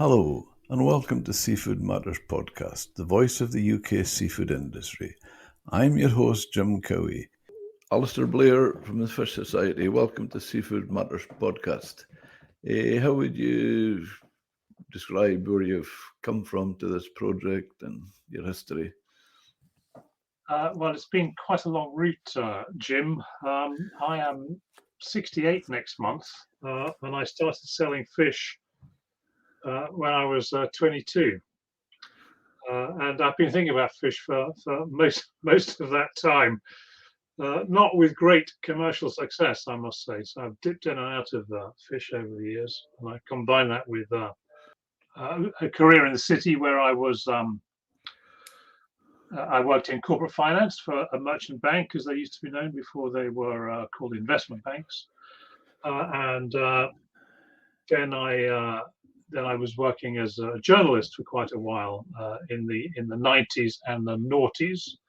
Hello, and welcome to Seafood Matters Podcast, the voice of the UK seafood industry. I'm your host, Jim Cowie. Alistair Blair from the Fish Society. Welcome to Seafood Matters Podcast. How would you describe where you've come from to this project and your history? Well, it's been quite a long route, Jim. I am 68 next month, and I started selling fish when I was 22. And I've been thinking about fish for most of that time, not with great commercial success, I must say. So I've dipped in and out of fish over the years, and I combine that with a career in the city where I worked in corporate finance for a merchant bank, as they used to be known before they were called investment banks. Then I was working as a journalist for quite a while in the 90s and the noughties.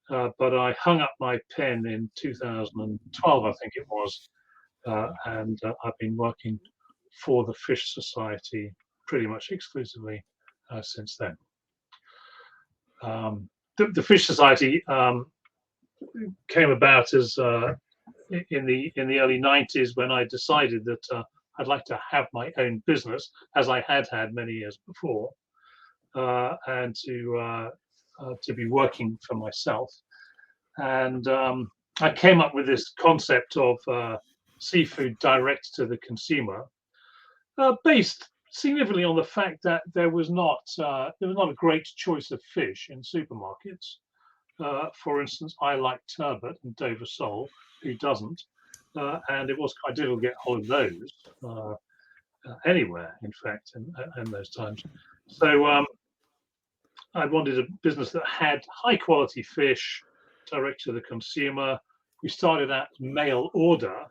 But I hung up my pen in 2012, I think it was, and I've been working for the Fish Society pretty much exclusively since then. The Fish Society came about as in the early 90s when I decided that I'd like to have my own business, as I had many years before, and to be working for myself. And I came up with this concept of seafood direct to the consumer, based significantly on the fact that there was not a great choice of fish in supermarkets. For instance, I like turbot and Dover sole. Who doesn't? And it was quite difficult to get hold of those anywhere, in fact, in those times. So I wanted a business that had high quality fish direct to the consumer. We started at mail order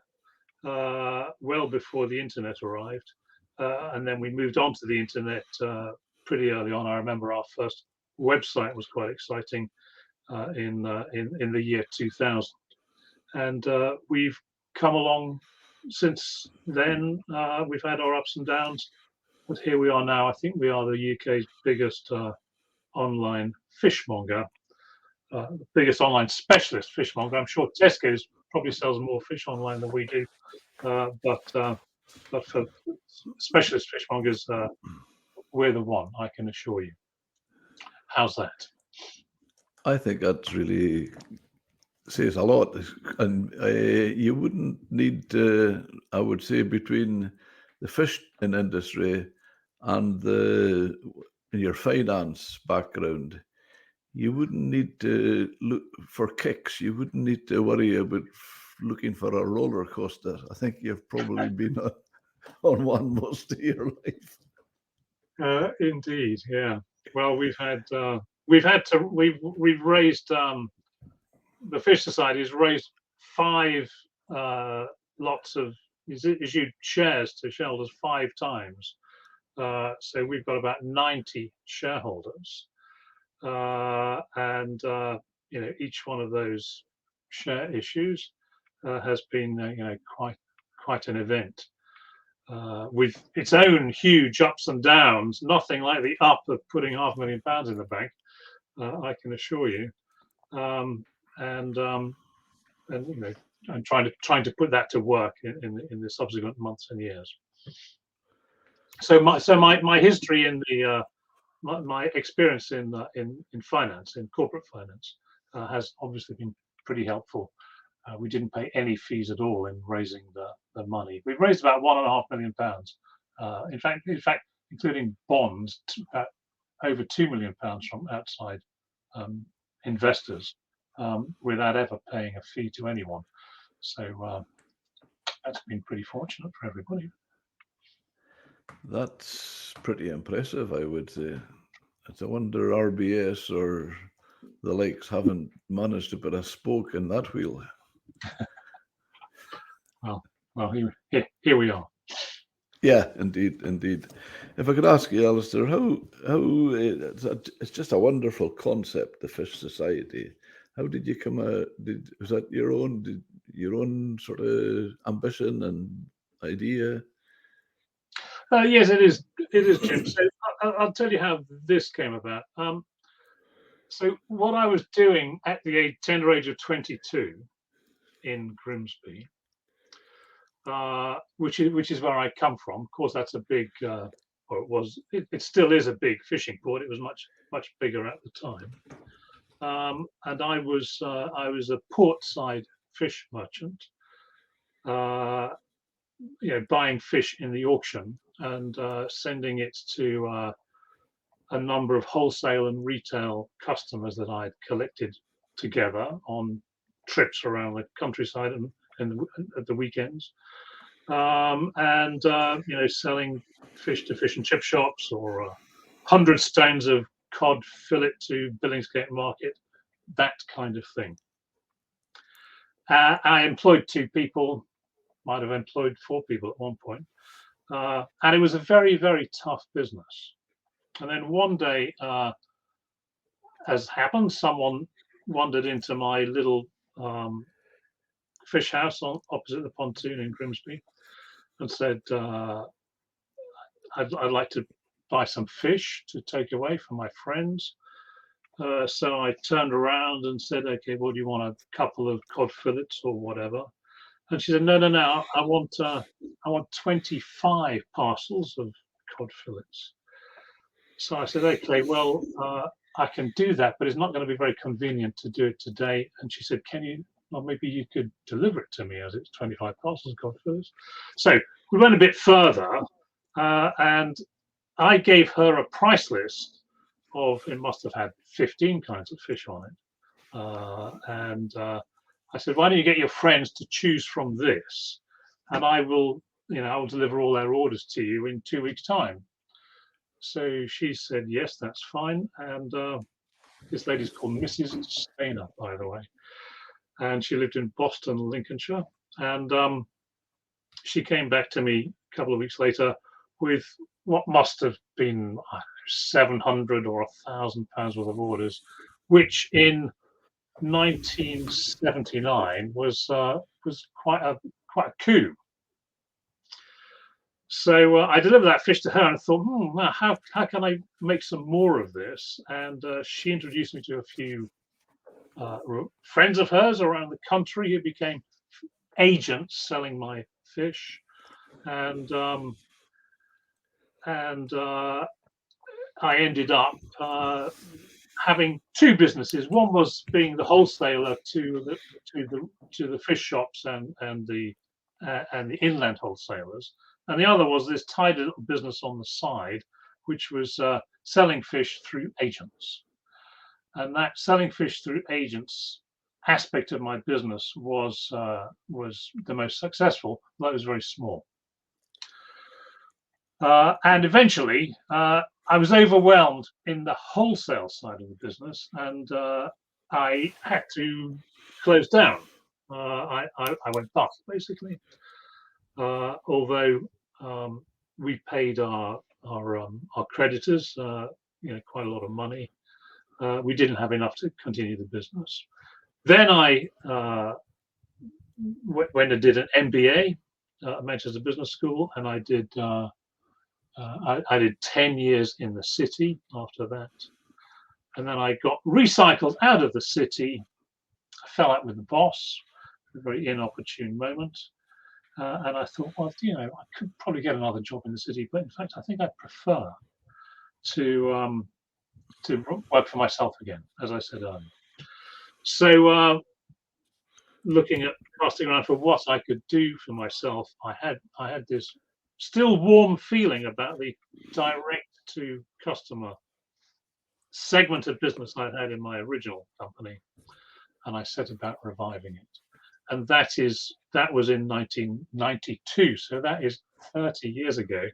well before the internet arrived. And then we moved on to the internet pretty early on. I remember our first website was quite exciting in the year 2000, and we've come along since then. We've had our ups and downs, but here we are now. I think we are the UK's biggest online fishmonger, the biggest online specialist fishmonger. I'm sure Tesco's probably sells more fish online than we do, but for specialist fishmongers, we're the one, I can assure you. How's that? I think that really says a lot. And you wouldn't need, I would say, between the fish industry and your finance background, you wouldn't need to look for kicks. You wouldn't need to worry about looking for a roller coaster. I think you've probably been on one most of your life. Indeed, yeah. Well, we've raised the Fish Society has raised 5 lots of issued shares to shareholders 5 times. So we've got about 90 shareholders, and each one of those share issues has been quite an event. With its own huge ups and downs, nothing like the up of putting £500,000 in the bank, I can assure you, and trying to put that to work in the subsequent months and years. So my history in the my experience in finance, in corporate finance, has obviously been pretty helpful. We didn't pay any fees at all in raising the money. We've raised about £1.5 million. In fact, including bonds, over £2 million from outside investors, without ever paying a fee to anyone. So that's been pretty fortunate for everybody. That's pretty impressive, I would say. It's a wonder RBS or the likes haven't managed to put a spoke in that wheel. Well, here we are. Yeah, indeed. If I could ask you, Alistair, how it's just a wonderful concept, the Fish Society. How did you come out? Was that your own sort of ambition and idea? Yes, it is. It is, Jim. So I'll tell you how this came about. So what I was doing at the tender age of 22 in Grimsby, which is where I come from. Of course, that's a big, or it was. It still is a big fishing port. It was much bigger at the time. And I was a port-side fish merchant. Buying fish in the auction and sending it to a number of wholesale and retail customers that I'd collected together on trips around the countryside and at the weekends, and selling fish to fish and chip shops, or 100 stones of cod fillet to Billingsgate Market, that kind of thing. I employed 2 people, might have employed 4 people at one point, and it was a very, very tough business. And then one day, as happened, someone wandered into my little fish house opposite the pontoon in Grimsby and said, I'd like to buy some fish to take away for my friends. So I turned around and said, okay, well, do you want a couple of cod fillets or whatever? And she said, no, I want 25 parcels of cod fillets. So I said, okay, well, I can do that, but it's not going to be very convenient to do it today. And she said, maybe you could deliver it to me, as it's 25 parcels of cod fillets. So we went a bit further, and I gave her a price list of, it must have had 15 kinds of fish on it. And I said, why don't you get your friends to choose from this, and I will deliver all their orders to you in 2 weeks' time. So she said, yes, that's fine. And this lady's called Mrs. Stainer, by the way. And she lived in Boston, Lincolnshire. And she came back to me a couple of weeks later with what must have been 700 or 1,000 pounds worth of orders, which in 1979 was quite a coup. So I delivered that fish to her and thought, how can I make some more of this? And she introduced me to a few friends of hers around the country who became agents selling my fish. And I ended up having 2 businesses. One was being the wholesaler to the fish shops and the inland wholesalers, and the other was this tidy little business on the side, which was selling fish through agents. And that selling fish through agents aspect of my business was the most successful, though it was very small. And eventually, I was overwhelmed in the wholesale side of the business, and I had to close down. I went bust, basically. Although we paid our creditors, quite a lot of money, we didn't have enough to continue the business. Then I went and did an MBA at Manchester Business School, and I did 10 years in the city after that. And then I got recycled out of the city. I fell out with the boss, a very inopportune moment. And I thought, well, I could probably get another job in the city, but in fact, I think I'd prefer to work for myself again, as I said earlier. So looking at casting around for what I could do for myself, I had this still warm feeling about the direct to customer segment of business I'd had in my original company, and I set about reviving it. And that was in 1992, so that is 30 years ago,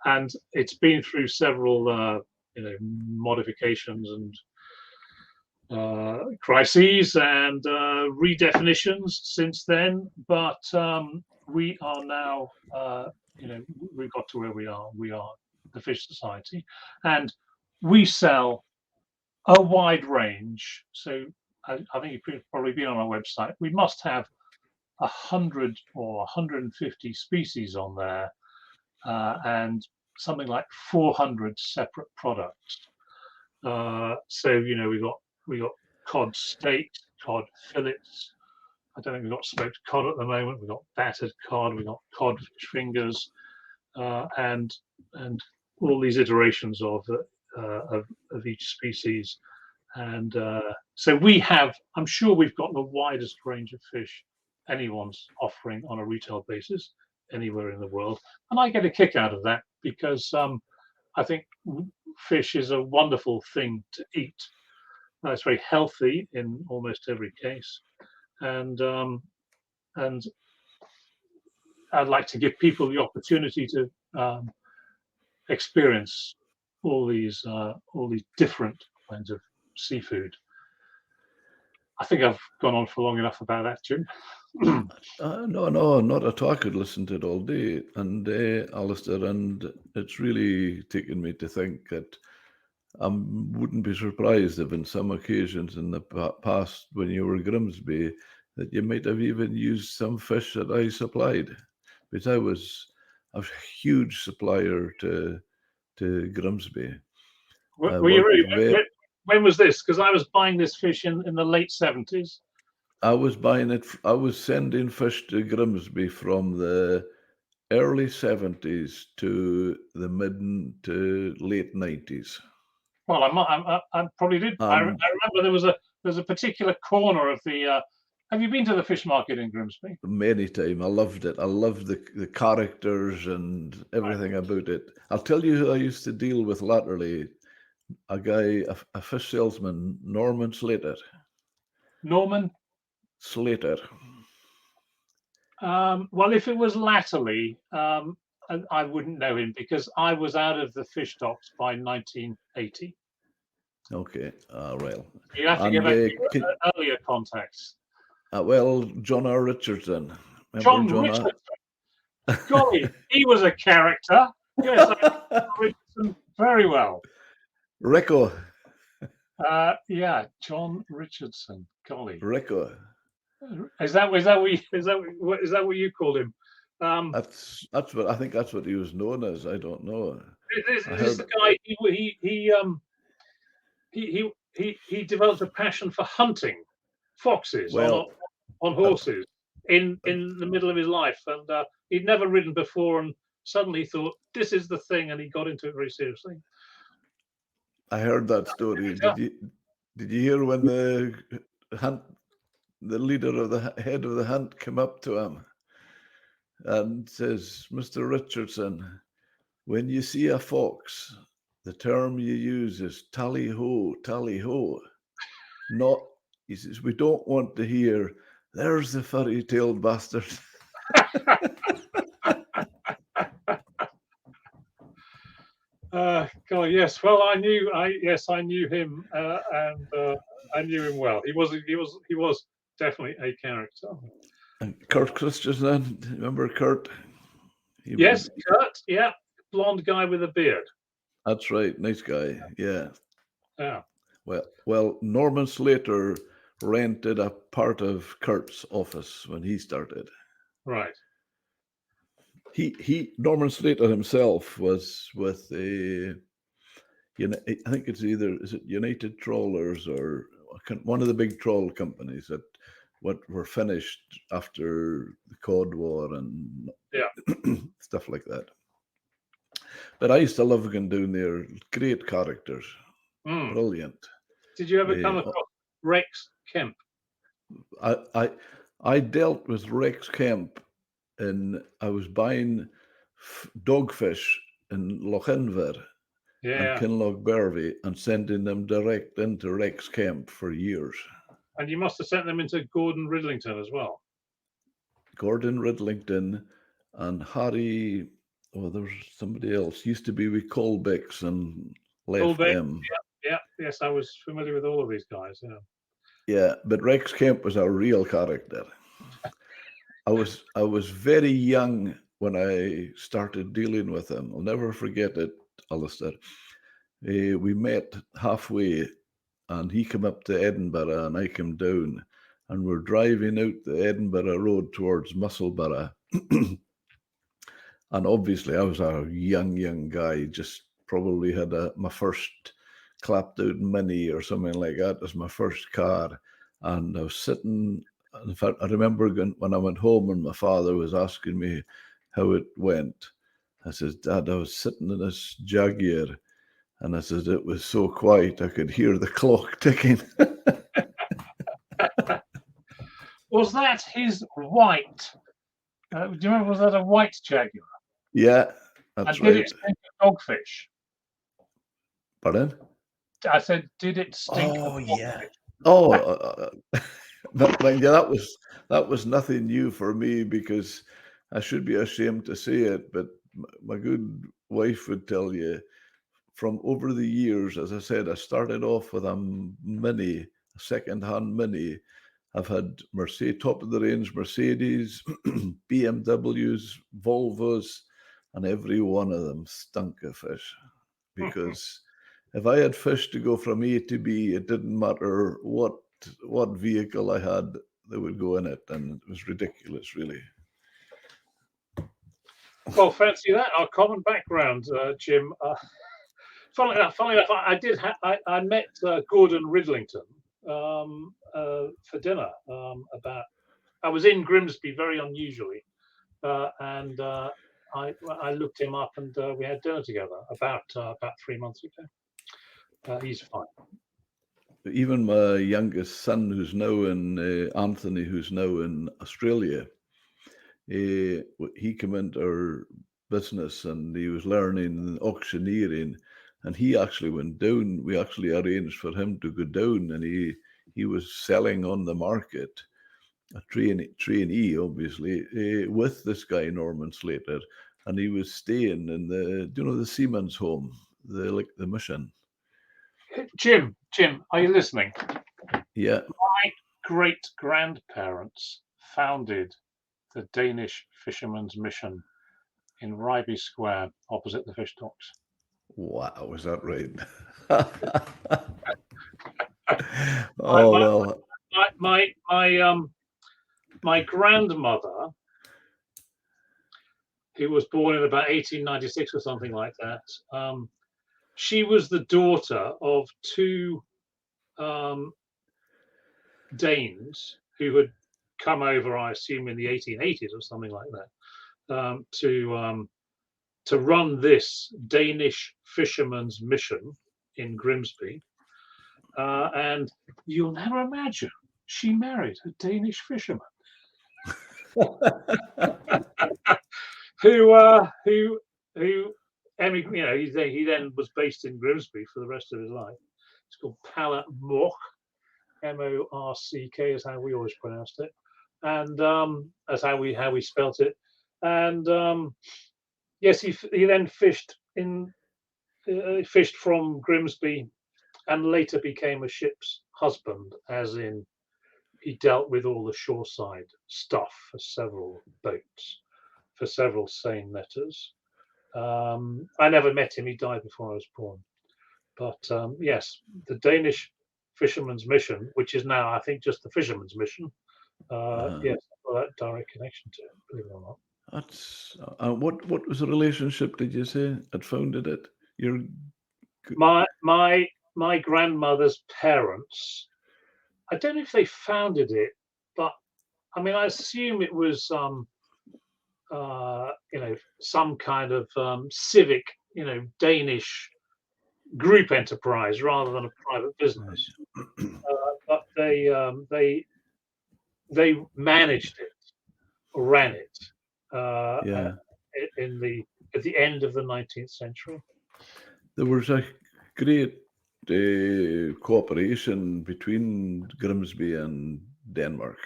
and it's been through several modifications and crises and redefinitions since then, but we are now, we've got to where we are. We are the Fish Society, and we sell a wide range. So I think you've probably been on our website. We must have 100 or 150 species on there, and something like 400 separate products. So we got cod steaks, cod fillets. I don't think we've got smoked cod at the moment. We've got battered cod. We've got cod fish fingers, and all these iterations of each species. And so I'm sure we've got the widest range of fish anyone's offering on a retail basis anywhere in the world. And I get a kick out of that because I think fish is a wonderful thing to eat. It's very healthy in almost every case. And I'd like to give people the opportunity to experience all these different kinds of seafood. I think I've gone on for long enough about that, Jim. No, not at all. I could listen to it all day, and Alistair, and it's really taken me to think that I wouldn't be surprised if in some occasions in the past when you were Grimsby that you might have even used some fish that I supplied, because I was a huge supplier to Grimsby. Were you really? When was this? Because I was buying this fish in the late 70s. I was buying it. I was sending fish to Grimsby from the early 70s to the mid to late 90s. Well, I probably did. I remember there's a particular corner of the. Have you been to the fish market in Grimsby? Many times. I loved it. I loved the characters and everything about it. I'll tell you who I used to deal with latterly. A guy, a fish salesman, Norman Slater. Norman Slater. Well, if it was latterly, I wouldn't know him because I was out of the fish docks by 1980. Okay, well. You have to get back to earlier contacts. Well, John R. Richardson. John Richardson. Golly, he was a character. Yes, I know Richardson very well. Rico. Yeah, John Richardson. Golly. Rico. Is that what you called him? That's what I think. That's what he was known as. I don't know. This is the guy. He developed a passion for hunting foxes on horses in the middle of his life, and he'd never ridden before, and suddenly thought this is the thing, and he got into it very seriously. I heard that story. Did you hear when the leader of the head of the hunt came up to him and says, "Mr. Richardson, when you see a fox, the term you use is tally ho, tally ho. Not," he says, "we don't want to hear, there's the furry-tailed bastard." God, yes. Well, I knew him, and I knew him well. He was definitely a character. And Kurt Christensen, remember Kurt? Yes, Kurt. Yeah, blonde guy with a beard. That's right, nice guy. Yeah. Yeah. Well, Norman Slater rented a part of Kurt's office when he started. Right. Norman Slater himself was with I think is it United Trawlers or one of the big trawl companies that were finished after the Cod War and stuff like that. But I used to love going down there. Great characters, brilliant. Did you ever come across Rex Kemp? I dealt with Rex Kemp. And I was buying dogfish in Lochinver and Kinloch Bervie and sending them direct into Rex Kemp for years. And you must have sent them into Gordon Ridlington as well. Gordon Ridlington and Harry, there was somebody else, used to be with Colbeck's and left them. Yes, I was familiar with all of these guys. Yeah, but Rex Kemp was a real character. I was very young when I started dealing with him. I'll never forget it, Alistair. We met halfway, and he came up to Edinburgh, and I came down, and we're driving out the Edinburgh road towards Musselburgh, And obviously I was a young guy, just probably had my first clapped out Mini or something like that as my first car. And I was sitting, in fact, I remember when I went home and my father was asking me how it went. I says, Dad, I was sitting in this Jaguar, and I said, it was so quiet I could hear the clock ticking. Was that his white? Do you remember? Was that a white Jaguar? Yeah, that's And right. did it stink of dogfish? Pardon? I said, did it stink Oh of yeah. dogfish? Oh, but yeah, that was nothing new for me, because I should be ashamed to say it, but my good wife would tell you, from over the years, as I said, I started off with a Mini, a second-hand Mini. I've had Mercedes, top of the range Mercedes, BMWs, Volvos, and every one of them stunk of fish. Because if I had fish to go from A to B, it didn't matter what vehicle I had, they would go in it, and it was ridiculous, really. Well, fancy that, our common background, Jim. Funnily enough, I met Gordon Ridlington for dinner. I was in Grimsby very unusually, and I looked him up, and we had dinner together about 3 months ago. He's fine. Even my youngest son, who's now in Anthony, who's now in Australia, he came into our business and he was learning auctioneering, and he actually went down. We actually arranged for him to go down, and he was selling on the market, a trainee, obviously, with this guy Norman Slater, and he was staying in the Seaman's home, the mission. Jim, are you listening? Yeah. My great grandparents founded the Danish Fishermen's Mission in Ryby Square, opposite the fish docks. Wow, is that right? Oh well. My grandmother, who was born in about 1896 or something like that, she was the daughter of two Danes who had come over, I assume, in the 1880s or something like that, to run this Danish Fishermen's Mission in Grimsby. And you'll never imagine, she married a Danish fisherman who he then was based in Grimsby for the rest of his life. It's called Palle Mork, M-O-R-C-K is how we always pronounced it, and that's how we spelt it. And yes, he then fished from Grimsby, and later became a ship's husband, as in he dealt with all the shoreside stuff for several boats, for several seine letters. I never met him; he died before I was born. But yes, the Danish Fishermen's Mission, which is now, I think, just the Fishermen's Mission. Yes, well, that direct connection to it, believe it or not. That's what was the relationship? Did you say had founded it? Your my grandmother's parents. I don't know if they founded it, but I mean, I assume it was some kind of civic, Danish group enterprise rather than a private business. But they managed it, ran it yeah. at the end of the 19th century. There was a great cooperation between Grimsby and Denmark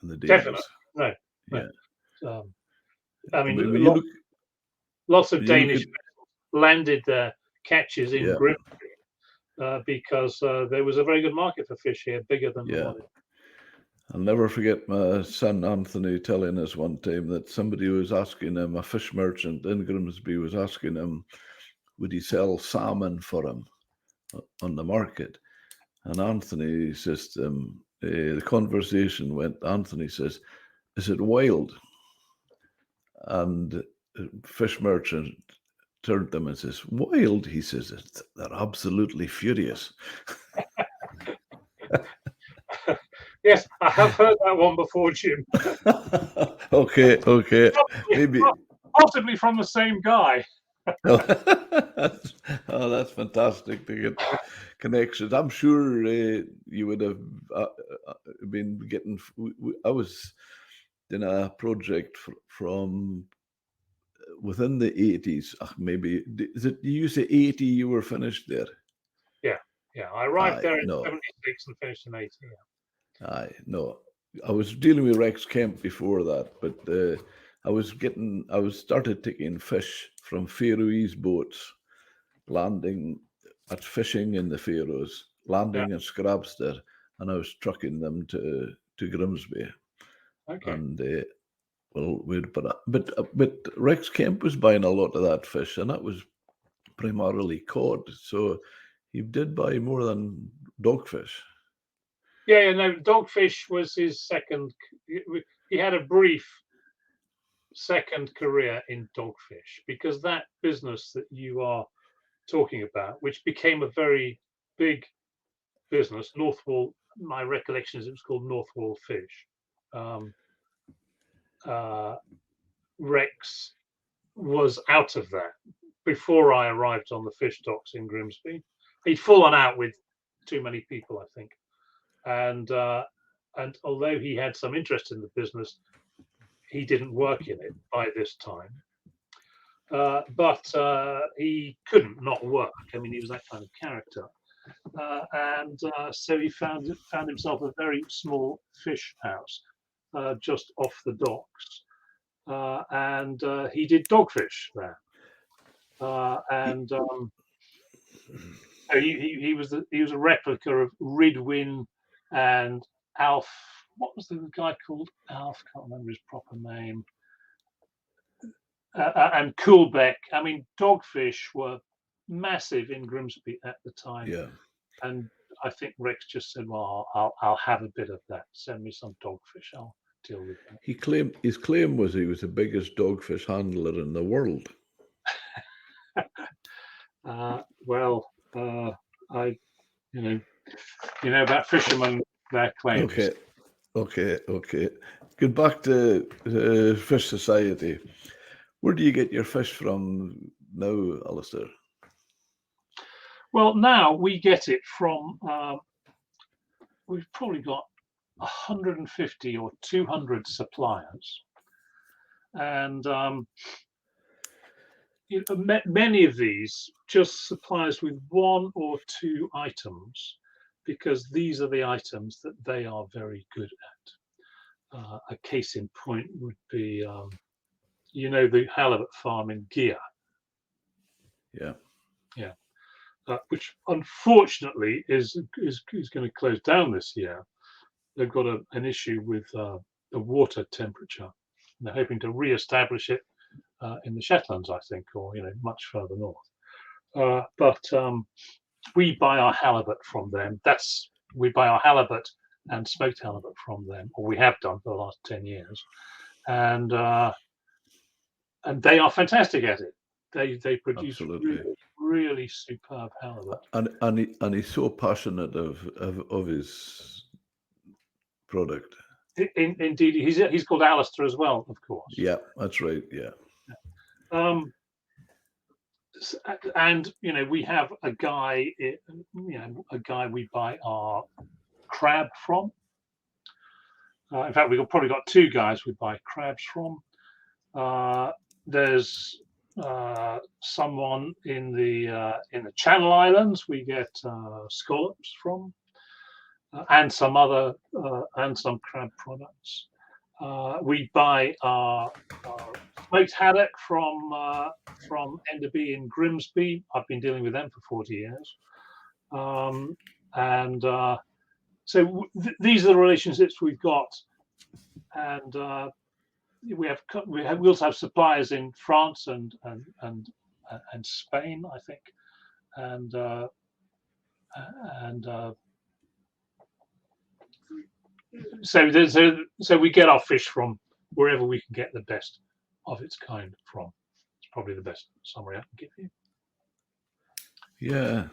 and the Danes. Definitely, no. Yeah. I mean, When you lots of when you Danish look vessels landed their catches in yeah, Grimsby because there was a very good market for fish here, bigger than the yeah. one. I'll never forget my son Anthony telling us one time that somebody was asking him, a fish merchant in Grimsby was asking him, would he sell salmon for him on the market? And Anthony says to him, the conversation went, Anthony says, is it wild? And fish merchant turned to them and says, "Wild," he says, "they're absolutely furious." Yes, I have heard that one before, Jim. Okay, maybe. Possibly from the same guy. Oh, that's fantastic to get connections. I'm sure you would have been getting. I was in a project from within the 80s. Maybe is it? You say 80? You were finished there. Yeah. I arrived Aye, there in no, 76 and finished in 80. Yeah. aye, no. I was dealing with Rex Kemp before that, but I was started taking fish from Faroese boats, landing at fishing in the Faroes, landing at Scrabster, and I was trucking them to Grimsby. Okay. And well, but Rex Kemp was buying a lot of that fish, and that was primarily cod. So he did buy more than dogfish. Yeah, no, dogfish was his second. He had a brief second career in dogfish because that business that you are talking about, which became a very big business, Northwall. My recollection is it was called Northwall Fish. Um, Rex was out of that before I arrived on the fish docks in Grimsby. He'd fallen out with too many people, I think, and although he had some interest in the business, he didn't work in it by this time. But he couldn't not work. I mean, he was that kind of character, and so he found himself a very small fish house just off the docks, and he did dogfish there. And so he was a replica of Ridwin and Alf. What was the guy called? Alf, can't remember his proper name. And Coolbeck. I mean, dogfish were massive in Grimsby at the time. Yeah. And I think Rex just said, "Well, I'll have a bit of that. Send me some dogfish. I'll deal with that." His claim was he was the biggest dogfish handler in the world. I you know about fishermen, their claims. Okay. Get back to Fish Society. Where do you get your fish from now, Alistair? Well, now we get it from. We've probably got 150 or 200 suppliers, and many of these just supply us with one or two items because these are the items that they are very good at. A case in point would be, the halibut farm in Gia. Yeah. Which unfortunately is going to close down this year. They've got an issue with the water temperature. And they're hoping to re-establish it in the Shetlands, I think, or much further north. But we buy our halibut from them. We buy our halibut and smoked halibut from them, or we have done for the last 10 years, and they are fantastic at it. They produce really superb halibut. And he's so passionate of his product. Indeed, he's called Alistair as well, of course. Yeah, that's right. Yeah. And we have a guy we buy our crab from. In fact, we've probably got two guys we buy crabs from. There's someone in the Channel Islands we get scallops from, and some other and some crab products. We buy our smoked haddock from Enderby in Grimsby. I've been dealing with them for 40 years, and so these are the relationships we've got, and we also have suppliers in France and Spain, I think, and so we get our fish from wherever we can get the best of its kind from. probably the best summary I can give you. Yeah,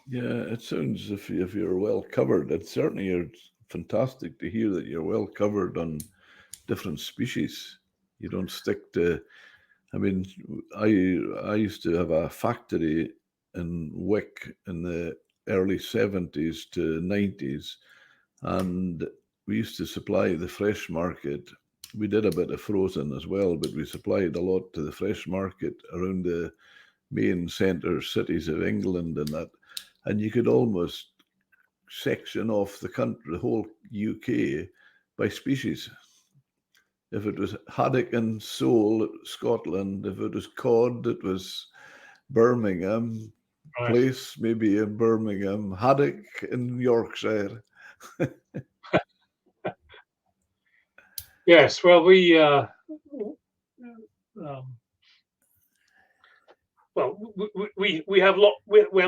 yeah. It sounds if you're well covered. It certainly is fantastic to hear that you're well covered on different species. You don't stick to. I mean, I used to have a factory in Wick in the early 70s to 90s, and we used to supply the fresh market. We did a bit of frozen as well, but we supplied a lot to the fresh market around the main centre cities of England and that. And you could almost section off the country, the whole UK, by species. If it was haddock and sole, Scotland. If it was cod, it was Birmingham. Right. Place maybe in Birmingham. Haddock in Yorkshire. Yes, well, we have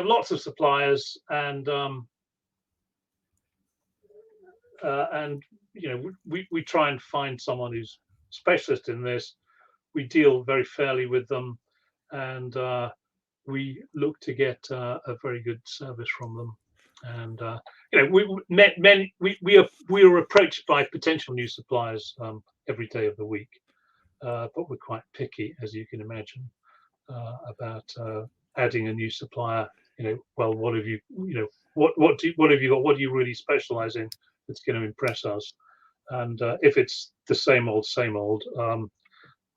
lots of suppliers, and you know, we try and find someone who's specialist in this. We deal very fairly with them, and we look to get a very good service from them. And you know, we are approached by potential new suppliers every day of the week, but we're quite picky, as you can imagine, about adding a new supplier. You know, well, what have you know, what have you got? What do you really specialize in that's going to impress us? And if it's the same old,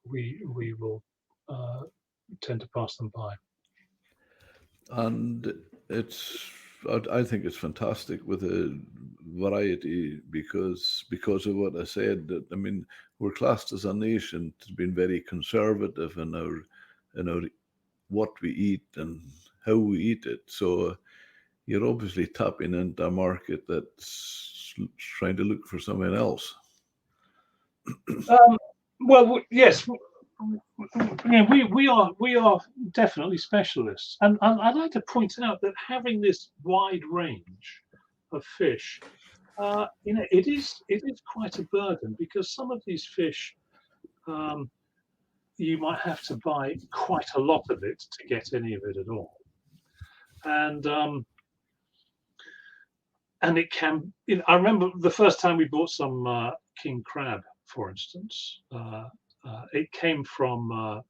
we will tend to pass them by. And it's I think it's fantastic with the variety because of what I said. That I mean, we're classed as a nation to been very conservative in our what we eat and how we eat it. So you're obviously tapping into a market that's trying to look for someone else. Well, yes, yeah, we are definitely specialists, and I'd like to point out that having this wide range of fish, you know, it is quite a burden, because some of these fish, you might have to buy quite a lot of it to get any of it at all, and it can. You know, I remember the first time we bought some king crab, for instance. It came from a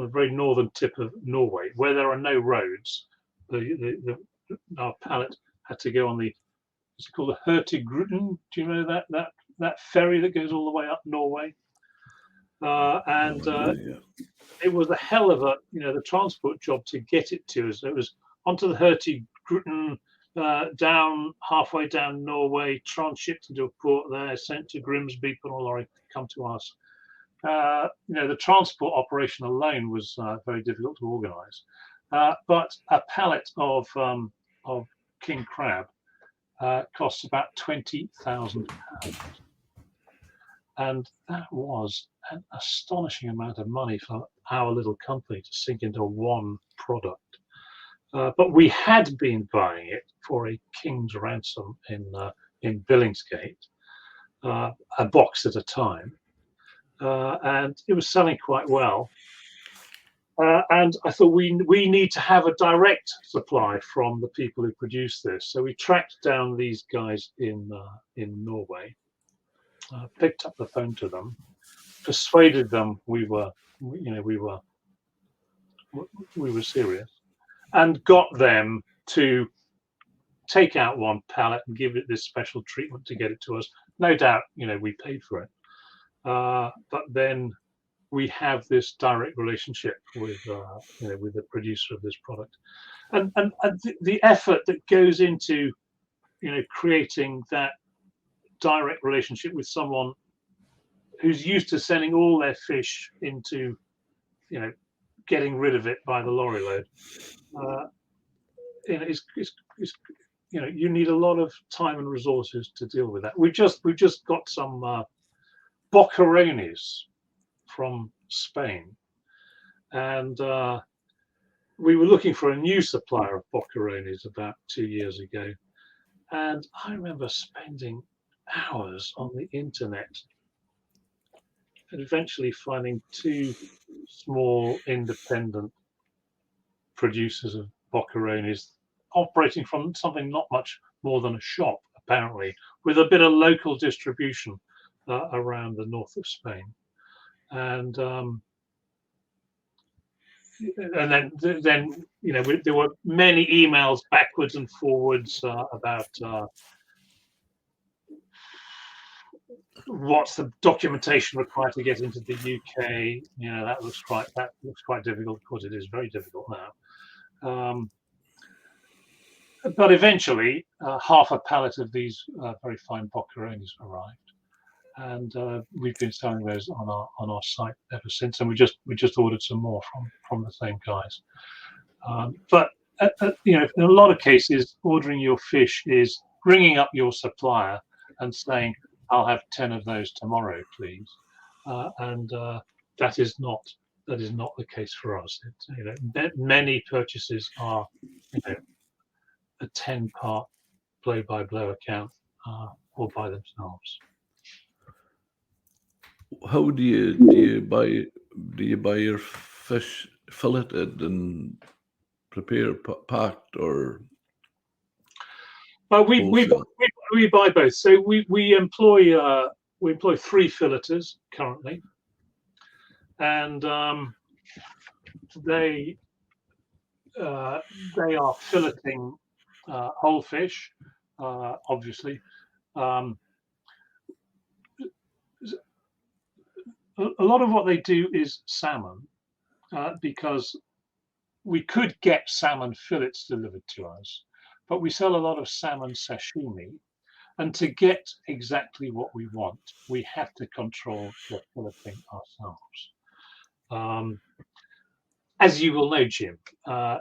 very northern tip of Norway, where there are no roads. Our pallet had to go on it's called the Hurtigruten. Do you know that ferry that goes all the way up Norway? And it was a hell of the transport job to get it to us. It was onto the Hurtigruten, down halfway down Norway, transshipped into a port there, sent to Grimsby, put on a lorry, come to us. The transport operation alone was very difficult to organise, but a pallet of king crab costs about £20,000, and that was an astonishing amount of money for our little company to sink into one product. But we had been buying it for a king's ransom in Billingsgate, a box at a time. And it was selling quite well. And I thought we need to have a direct supply from the people who produce this. So we tracked down these guys in Norway, picked up the phone to them, persuaded them we were serious, and got them to take out one pallet and give it this special treatment to get it to us. No doubt, we paid for it. But then we have this direct relationship with the producer of this product, and the effort that goes into creating that direct relationship with someone who's used to sending all their fish into getting rid of it by the lorry load. You need a lot of time and resources to deal with that. We've just got some boccheronis from Spain, and we were looking for a new supplier of boccheronis about 2 years ago, and I remember spending hours on the internet eventually finding two small independent producers of boccheronis operating from something not much more than a shop, apparently, with a bit of local distribution around the north of Spain. And then there were many emails backwards and forwards about what's the documentation required to get into the UK. That looks quite difficult. Of course, it is very difficult now. But eventually, half a pallet of these very fine boccheronis arrived, and we've been selling those on our site ever since. And we just ordered some more from the same guys. But in a lot of cases, ordering your fish is ringing up your supplier and saying, "I'll have 10 of those tomorrow, please," and that is not the case for us. Many purchases are a 10-part blow-by-blow account all by themselves. How do you buy your fish filleted and prepared, packed, or we buy both. So we employ 3 filleters currently, and they are filleting whole fish, obviously. A lot of what they do is salmon, because we could get salmon fillets delivered to us, but we sell a lot of salmon sashimi, and to get exactly what we want, we have to control the filleting ourselves. As you will know, Jim,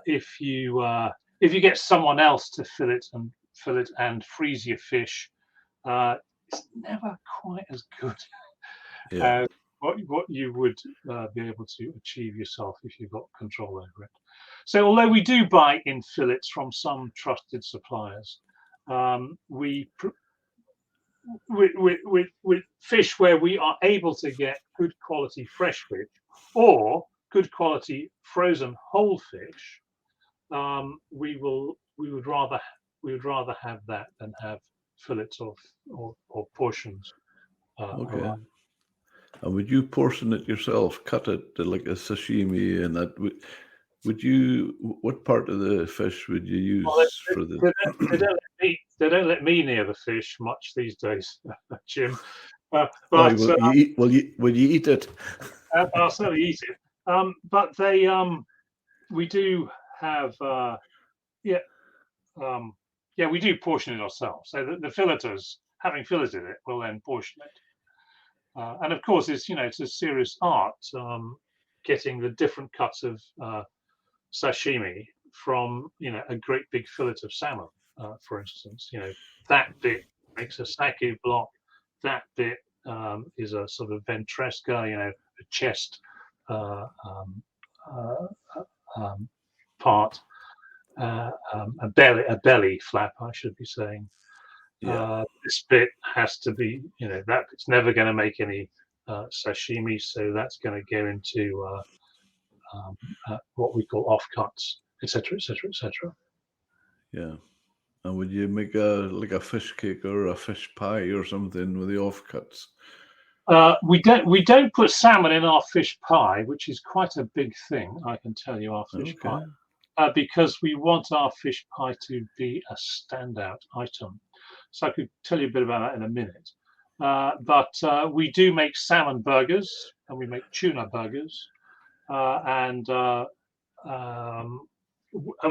if you get someone else to fillet and freeze your fish, it's never quite as good. Yeah. What you would be able to achieve yourself if you've got control over it. So although we do buy in fillets from some trusted suppliers, with fish where we are able to get good quality fresh fish or good quality frozen whole fish, we would rather have that than have fillets or portions. Okay. Around. And would you portion it yourself, cut it like a sashimi, and that would you? What part of the fish would you use for the? They don't let me near the fish much these days, Jim. But Will you eat it? I'll certainly eat it. But we do have we do portion it ourselves. So the filleters, having filleted it, will then portion it. And of course, it's a serious art getting the different cuts of sashimi from a great big fillet of salmon, for instance. That bit makes a sake block. That bit is a sort of ventresca, a chest part, a belly flap, I should be saying. Yeah. This bit has to be, that it's never going to make any sashimi, so that's going to go into what we call offcuts, etc., etc., etc. Yeah. And would you make a fish cake or a fish pie or something with the offcuts? We don't put salmon in our fish pie, which is quite a big thing, I can tell you, our fish pie, because we want our fish pie to be a standout item. So I could tell you a bit about that in a minute. But we do make salmon burgers, and we make tuna burgers, and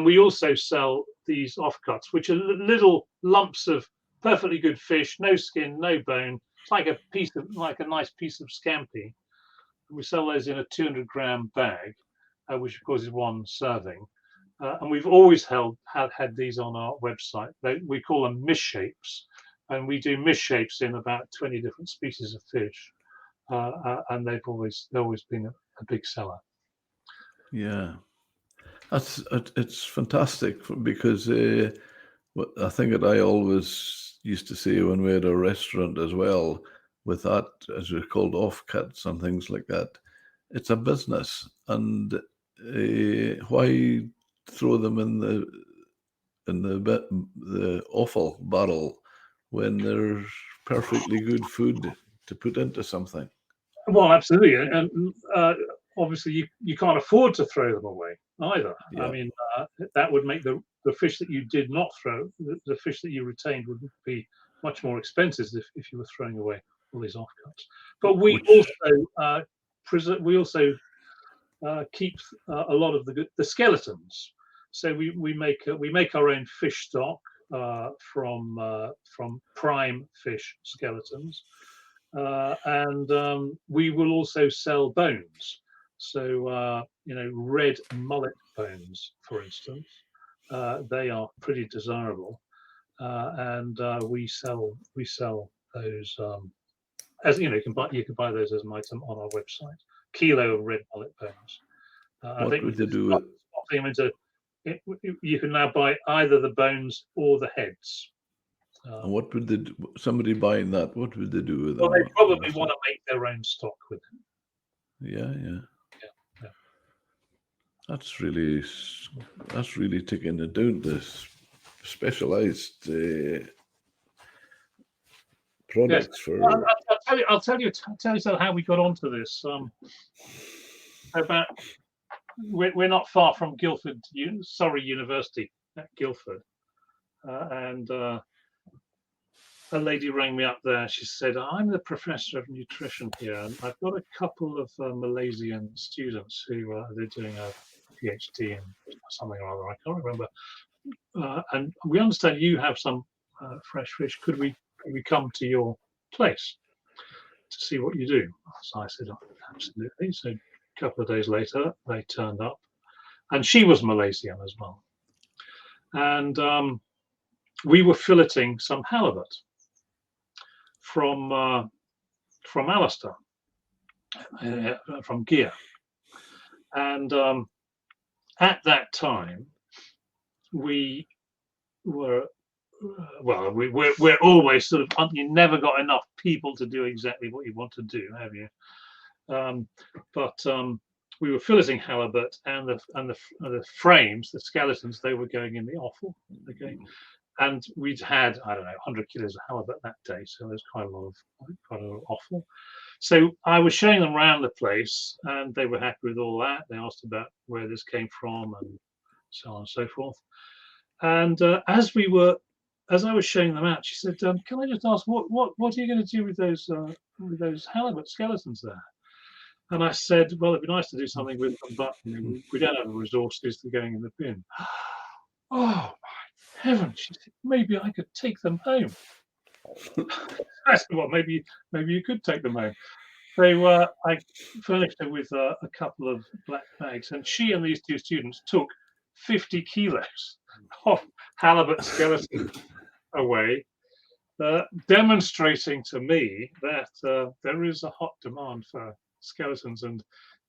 we also sell these offcuts, which are little lumps of perfectly good fish, no skin, no bone. It's like a nice piece of scampi. And we sell those in a 200-gram bag, which of course is one serving. And we've always had these on our website. We call them misshapes, and we do misshapes in about 20 different species of fish, and they've always been a big seller. Yeah, it's fantastic because I think that I always used to say when we had a restaurant as well, with that, as we're called, offcuts and things like that. It's a business, and why throw them in the offal barrel when there's perfectly good food to put into something? Well, absolutely, and obviously you can't afford to throw them away either. Yeah. I mean, that would make the fish that you did not throw, the fish that you retained, would be much more expensive if you were throwing away all these offcuts. But we also keep a lot of the skeletons. So we make our own fish stock from prime fish skeletons. And we will also sell bones. So red mullet bones, for instance, they are pretty desirable, and we sell those as you can buy those as an item on our website. Kilo of red mullet bones. I think would they do with? them into. You can now buy either the bones or the heads. And what would they do? Somebody buying that? What would they do with them? Well, they probably want to make their own stock with them. Yeah. That's really taking it down to specialized products for. I'll tell you how we got onto this. We're not far from Guildford, Surrey University at Guildford, and a lady rang me up there. She said, "I'm the professor of nutrition here, and I've got a couple of Malaysian students who they're doing a PhD in something or other. I can't remember. And we understand you have some fresh fish. Could we come to your place to see what you do?" So I said, "Oh, absolutely." So a couple of days later, they turned up, and she was Malaysian as well. And we were filleting some halibut from Alistair, from Gear. And at that time, we were we're always sort of, you never got enough people to do exactly what you want to do, have you? But we were filleting halibut, and the frames, the skeletons, they were going in the offal. Okay, and we'd had, I don't know, 100 kilos of halibut that day, so there's quite a lot of offal. So I was showing them around the place, and they were happy with all that. They asked about where this came from and so on and so forth. And as I was showing them out, she said, "Can I just ask, what are you going to do with those halibut skeletons there?" And I said, "Well, it'd be nice to do something with them, but we don't have the resources. They're going in the bin." "Oh my heavens!" She said, "Maybe I could take them home." I said, "Well, maybe you could take them home." So I furnished her with a couple of black bags, and she and these two students took 50 kilos of halibut skeleton away, demonstrating to me that there is a hot demand for skeletons, and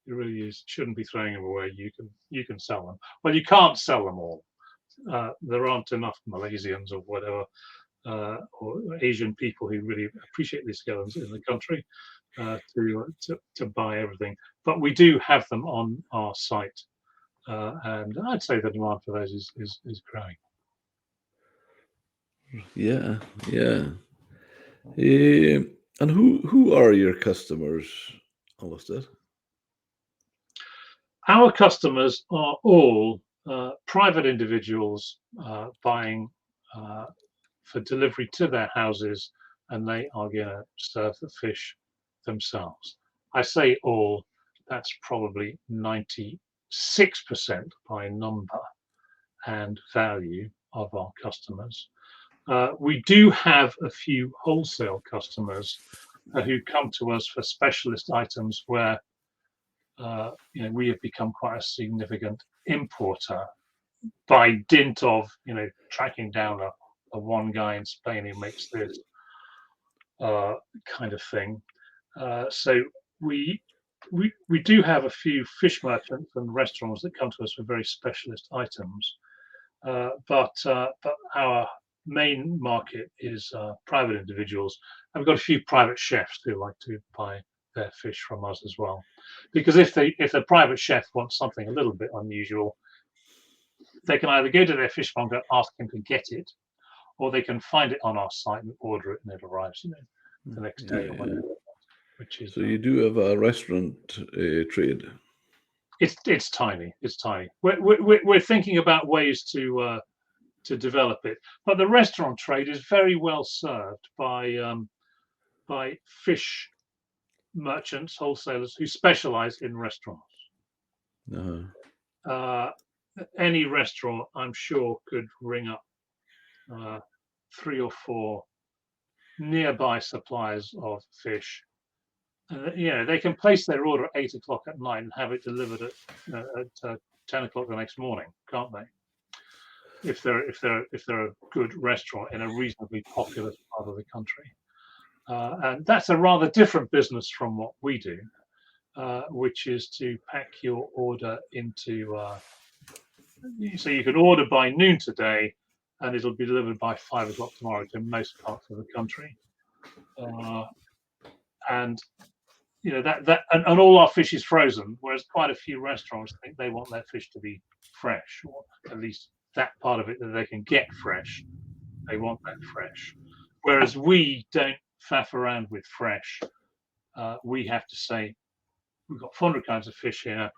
you really shouldn't be throwing them away. You can sell them. Well, you can't sell them all. There aren't enough Malaysians or whatever, or Asian people who really appreciate these skeletons in the country to buy everything. But we do have them on our site, and I'd say the demand for those is growing. Yeah. And who are your customers, Alistair? Our customers are all private individuals buying for delivery to their houses, and they are going to serve the fish themselves. I say all, that's probably 96% by number and value of our customers. We do have a few wholesale customers who come to us for specialist items where we have become quite a significant importer by dint of tracking down a one guy in Spain who makes this kind of thing. So we do have a few fish merchants and restaurants that come to us for very specialist items, but our main market is private individuals, and we've got a few private chefs who like to buy their fish from us as well. Because if the private chef wants something a little bit unusual, they can either go to their fishmonger, ask him to get it, or they can find it on our site and order it, and it arrives, the next day or whatever. Which is so you do have a restaurant trade. It's tiny. It's tiny. We're thinking about ways to develop it, but the restaurant trade is very well served by fish merchants, wholesalers who specialize in restaurants. Any restaurant, I'm sure, could ring up 3 or 4 nearby suppliers of fish. And, they can place their order at 8 o'clock at night and have it delivered at 10 o'clock the next morning, can't they? If they're a good restaurant in a reasonably populous part of the country, and that's a rather different business from what we do, which is to pack your order into. So you can order by noon today, and it'll be delivered by 5 o'clock tomorrow to most parts of the country, and and all our fish is frozen. Whereas quite a few restaurants think they want their fish to be fresh, or at least that part of it that they can get fresh. They want that fresh. Whereas we don't faff around with fresh. We have to say, we've got 400 kinds of fish here,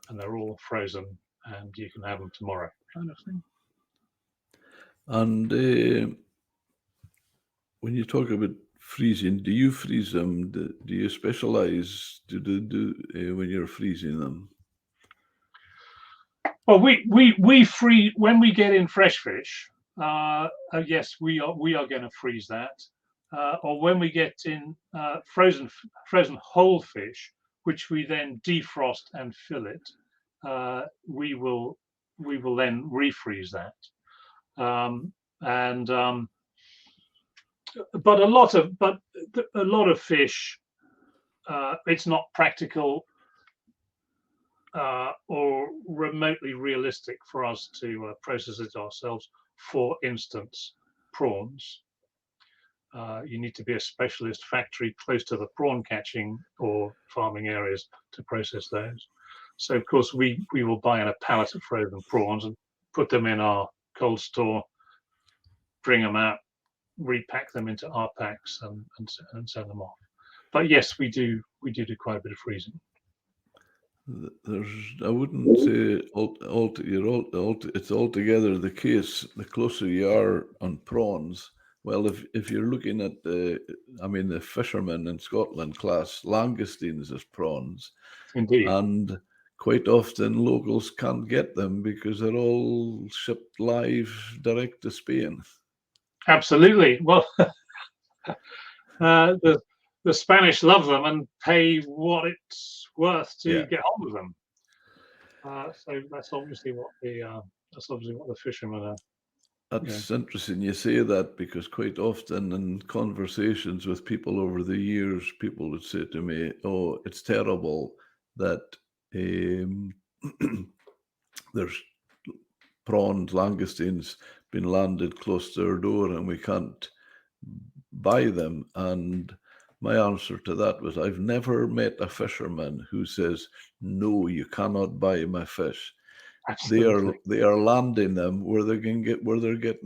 and they're all frozen, and you can have them tomorrow, kind of thing. And when you talk about freezing, do you freeze them? Do you specialize when you're freezing them? Well, we freeze when we get in fresh fish. Yes, we are going to freeze that. Or when we get in frozen whole fish, which we then defrost and fillet, we will then refreeze that. But a lot of fish, it's not practical or remotely realistic for us to process it ourselves. For instance, prawns. You need to be a specialist factory close to the prawn catching or farming areas to process those. So of course we will buy in a pallet of frozen prawns and put them in our cold store, bring them out, repack them into our packs and send them off. But yes, we do quite a bit of freezing. I wouldn't say it's altogether the case. The closer you are on prawns, well, if you're looking at the fishermen in Scotland class langoustines as prawns, indeed, and quite often locals can't get them because they're all shipped live direct to Spain. Absolutely. Well, the Spanish love them and pay what it's worth to get hold of them. So that's obviously what the fishermen are. That's interesting you say that, because quite often in conversations with people over the years, people would say to me, "Oh, it's terrible that there's prawns, langoustines been landed close to our door and we can't buy them." And my answer to that was, I've never met a fisherman who says, "No, you cannot buy my fish." Absolutely. They are landing them where they're getting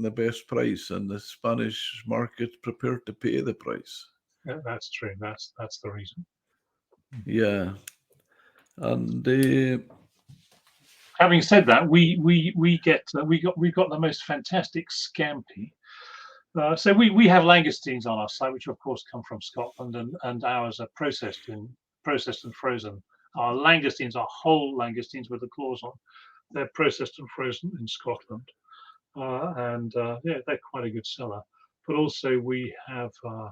the best price, and the Spanish market's prepared to pay the price. Yeah, that's true. That's the reason. Yeah, and having said that, we've got the most fantastic scampi. So we have langoustines on our site, which of course come from Scotland, and ours are processed and frozen. Our langoustines are whole langoustines with the claws on. They're processed and frozen in Scotland, and they're quite a good seller. But also we have a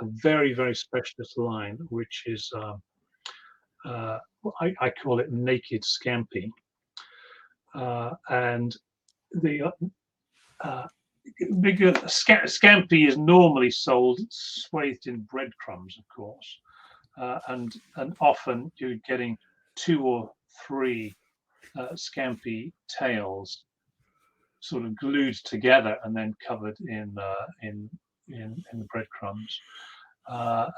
very, very specialist line, which is I call it naked scampi, and the scampi is normally sold swathed in breadcrumbs, of course, and often you're getting 2 or 3 scampi tails sort of glued together and then covered in the breadcrumbs.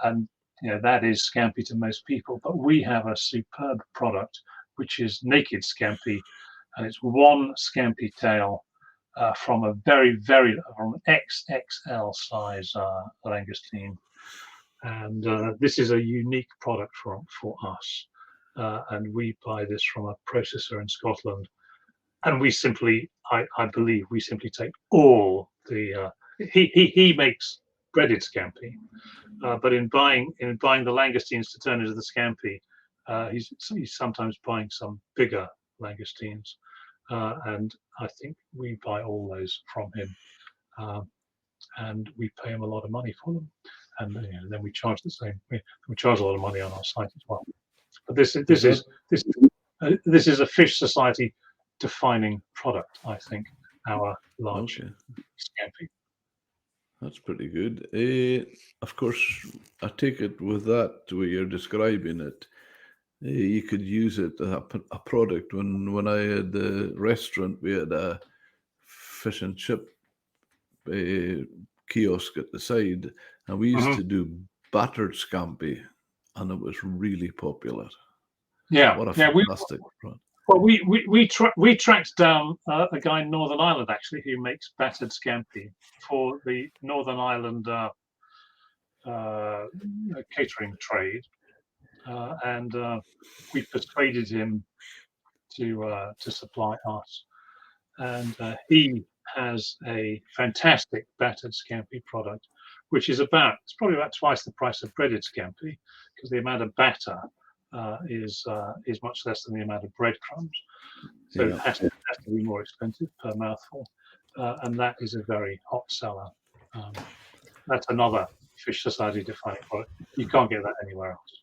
And that is scampi to most people. But we have a superb product which is naked scampi, and it's one scampi tail from a from XXL size langoustine. And this is a unique product for us. And we buy this from a processor in Scotland. And we simply, I believe, we simply take all the. He makes breaded scampi, but in buying the langoustines to turn into the scampi, he's sometimes buying some bigger langoustines, and I think we buy all those from him, and we pay him a lot of money for them, and then we charge the same. We charge a lot of money on our site as well. But this is a Fish Society defining product, I think. Our large scampi. That's pretty good. Of course, I take it with that way you're describing it, you could use it as a product. When I had the restaurant, we had a fish and chip kiosk at the side, and we used to do battered scampi, and it was really popular. Yeah, what a fantastic product. Well, we tracked down a guy in Northern Ireland actually who makes battered scampi for the Northern Ireland catering trade, and we persuaded him to supply us, and he has a fantastic battered scampi product, which is it's probably about twice the price of breaded scampi, because the amount of batter is much less than the amount of breadcrumbs, so it has to be more expensive per mouthful, and that is a very hot seller. That's another Fish Society defining product. You can't get that anywhere else.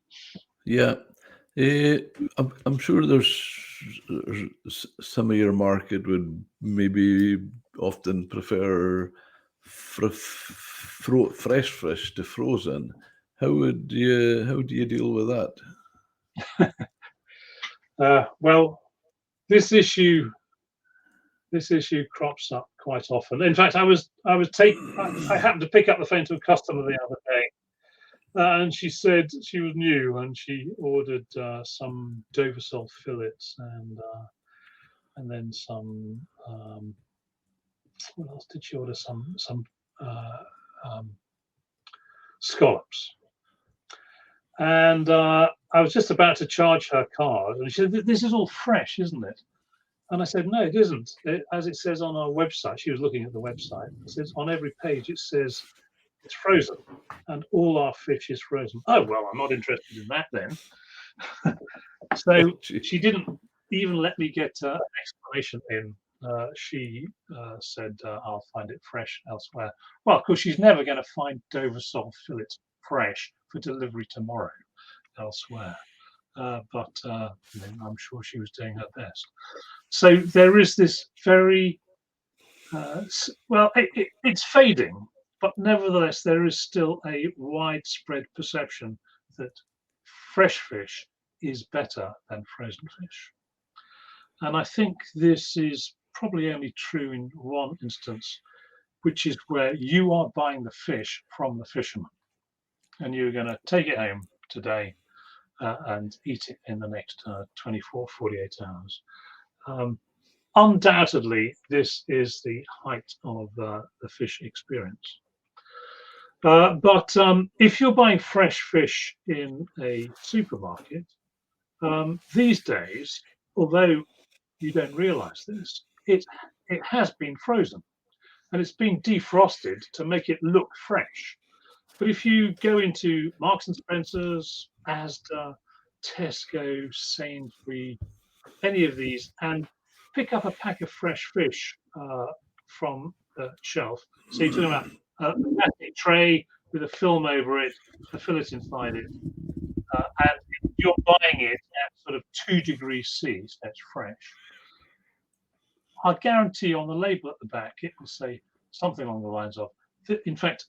Yeah, I'm sure there's some of your market would maybe often prefer fresh fish to frozen. How do you deal with that? Well, this issue crops up quite often. In fact, I happened to pick up the phone to a customer the other day, and she said she was new and she ordered some Dover sole fillets and then some. What else did she order? Some scallops. And I was just about to charge her card, and she said, "This is all fresh, isn't it?" And I said, "No, it isn't. As it says on our website," she was looking at the website, it says on every page, it says it's frozen, and all our fish is frozen. Oh, well, I'm not interested in that then. So she didn't even let me get an explanation in. She said, "I'll find it fresh elsewhere." Well, of course, she's never going to find Dover sole fillets fresh for delivery tomorrow elsewhere. But I'm sure she was doing her best. So there is this very, it's fading, but nevertheless, there is still a widespread perception that fresh fish is better than frozen fish. And I think this is probably only true in one instance, which is where you are buying the fish from the fisherman, and you're going to take it home today and eat it in the next 24, 48 hours. Undoubtedly, this is the height of the fish experience. But if you're buying fresh fish in a supermarket, these days, although you don't realize this, it has been frozen and it's been defrosted to make it look fresh. But if you go into Marks and Spencer's, Asda, Tesco, Sainsbury's, any of these, and pick up a pack of fresh fish from the shelf. So you're talking about a plastic tray with a film over it, a fillet inside it, and you're buying it at sort of 2 degrees C, so it's fresh. I guarantee on the label at the back it will say something along the lines of, in fact,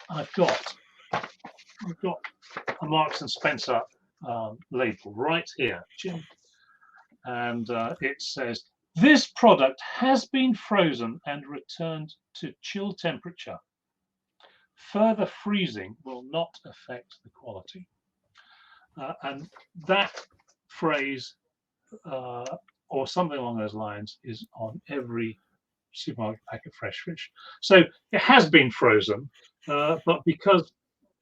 I've got a Marks and Spencer label right here, Jim, and it says, This product has been frozen and returned to chill temperature. Further freezing will not affect the quality. And that phrase, or something along those lines, is on every supermarket pack of fresh fish. So it has been frozen, but because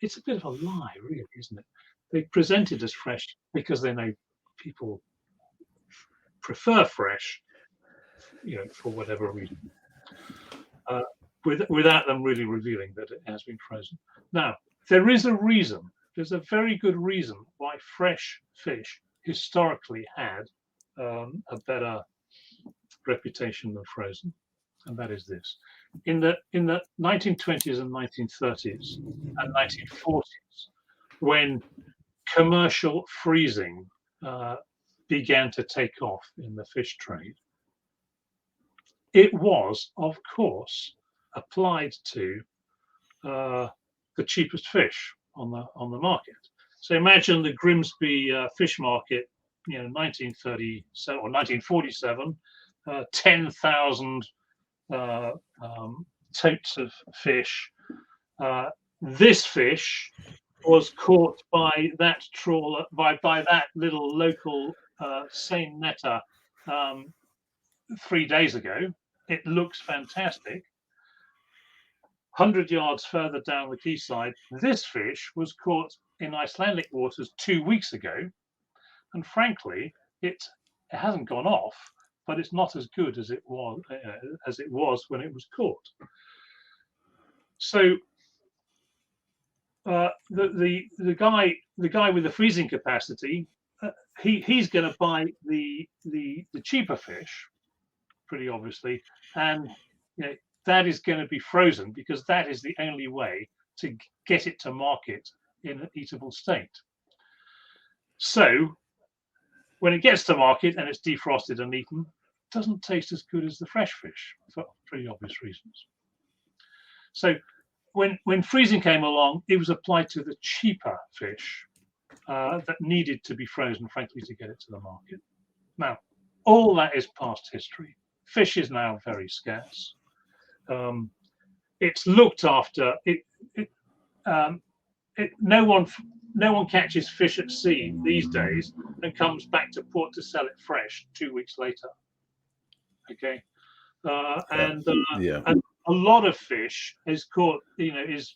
it's a bit of a lie, really, isn't it? They present it as fresh because they know people prefer fresh, for whatever reason, without them really revealing that it has been frozen. Now, there is a reason. There's a very good reason why fresh fish historically had a better reputation than frozen, and that is this: in the 1920s and 1930s and 1940s, when commercial freezing began to take off in the fish trade, it was, of course, applied to the cheapest fish on the market. So imagine the Grimsby fish market, 1937 or 1947, 10,000 totes of fish. This fish was caught by that trawler, by that little local seine netter 3 days ago. It looks fantastic. 100 yards further down the quayside, this fish was caught in Icelandic waters 2 weeks ago, and frankly, it hasn't gone off, but it's not as good as it was when it was caught. So the guy with the freezing capacity, he's going to buy the cheaper fish, pretty obviously, and that is going to be frozen because that is the only way to get it to market in an eatable state. So when it gets to market and it's defrosted and eaten, it doesn't taste as good as the fresh fish for pretty obvious reasons. So when freezing came along, it was applied to the cheaper fish that needed to be frozen, frankly, to get it to the market. Now, all that is past history. Fish is now very scarce. It's looked after. No one catches fish at sea these days and comes back to port to sell it fresh 2 weeks later. Okay, and a lot of fish is caught, is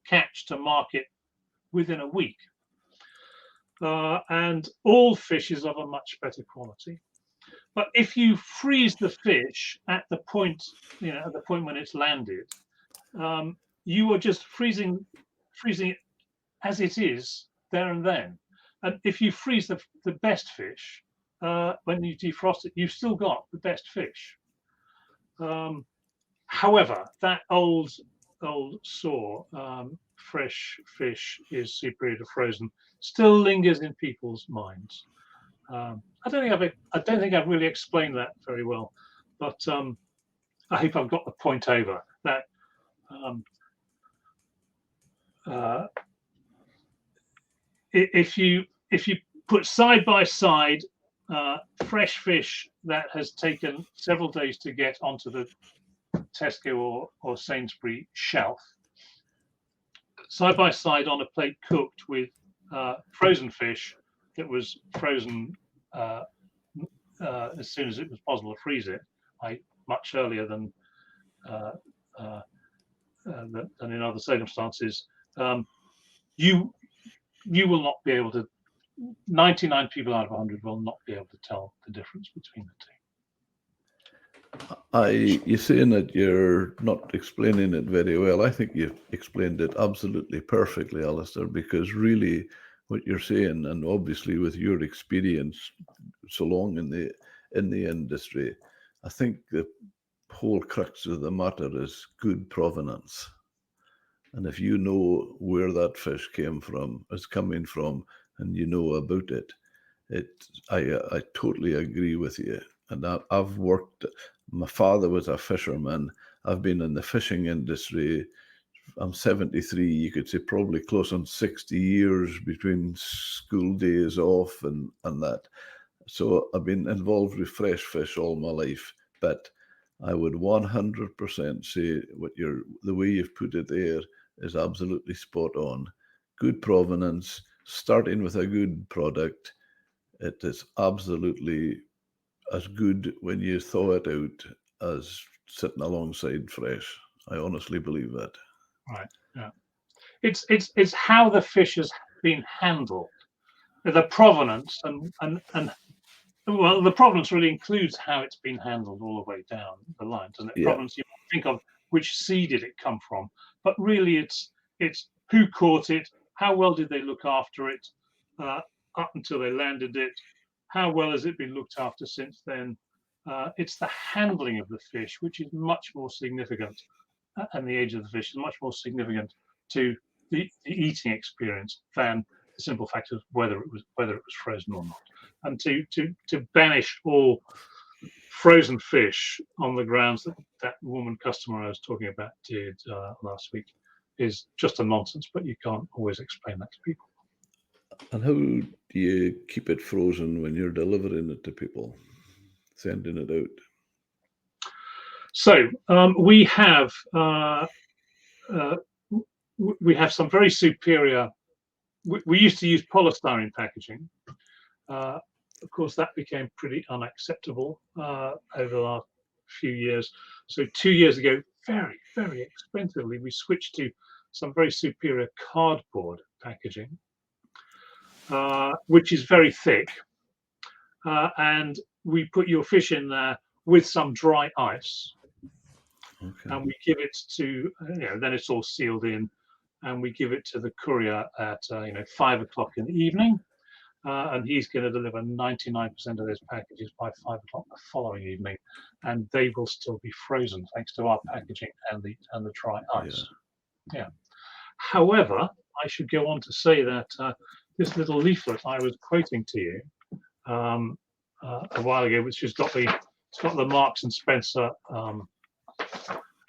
catch to market within a week, and all fish is of a much better quality. But if you freeze the fish at the point, when it's landed, you are just freezing it as it is there and then. And if you freeze the best fish, when you defrost it, you've still got the best fish. However, that old saw, fresh fish is superior to frozen, still lingers in people's minds. I don't think I've really explained that very well, but I hope I've got the point over that. If you put side by side fresh fish that has taken several days to get onto the Tesco or Sainsbury shelf, side by side on a plate cooked with frozen fish that was frozen as soon as it was possible to freeze it, much earlier than in other circumstances, you will not be able to. 99 people out of 100 will not be able to tell the difference between the two. You're saying that you're not explaining it very well. I think you've explained it absolutely perfectly, Alistair, because really what you're saying, and obviously with your experience so long in the industry, I think the whole crux of the matter is good provenance. And if you know where that fish is coming from, and you know about it, I totally agree with you. And I've worked. My father was a fisherman. I've been in the fishing industry. I'm 73. You could say probably close on 60 years between school days off and that. So I've been involved with fresh fish all my life, but I would 100% say the way you've put it there is absolutely spot on. Good provenance, starting with a good product. It is absolutely as good when you thaw it out as sitting alongside fresh. I honestly believe that. Right. Yeah. It's how the fish has been handled, the provenance, and well, the provenance really includes how it's been handled all the way down the line, doesn't it? Yeah, Provenance, you think of which sea did it come from, but really it's who caught it, how well did they look after it uh, up until they landed it, how well has it been looked after since then. It's the handling of the fish which is much more significant, and the age of the fish is much more significant to the eating experience than the simple fact of whether it was frozen or not. And to banish all frozen fish on the grounds that that woman customer I was talking about did last week is just a nonsense. But you can't always explain that to people. and how do you keep it frozen when you're delivering it to people, sending it out? So we have some very superior. We used to use polystyrene packaging. Of course, that became pretty unacceptable over the last few years. So 2 years ago, very, very expensively, we switched to some very superior cardboard packaging, which is very thick. And we put your fish in there with some dry ice. Okay. And we give it to, then it's all sealed in. And we give it to the courier at 5 o'clock in the evening. And he's going to deliver 99% of those packages by 5 o'clock the following evening, and they will still be frozen thanks to our packaging and the dry ice. Yeah. However, I should go on to say that this little leaflet I was quoting to you a while ago, which has got the Marks and Spencer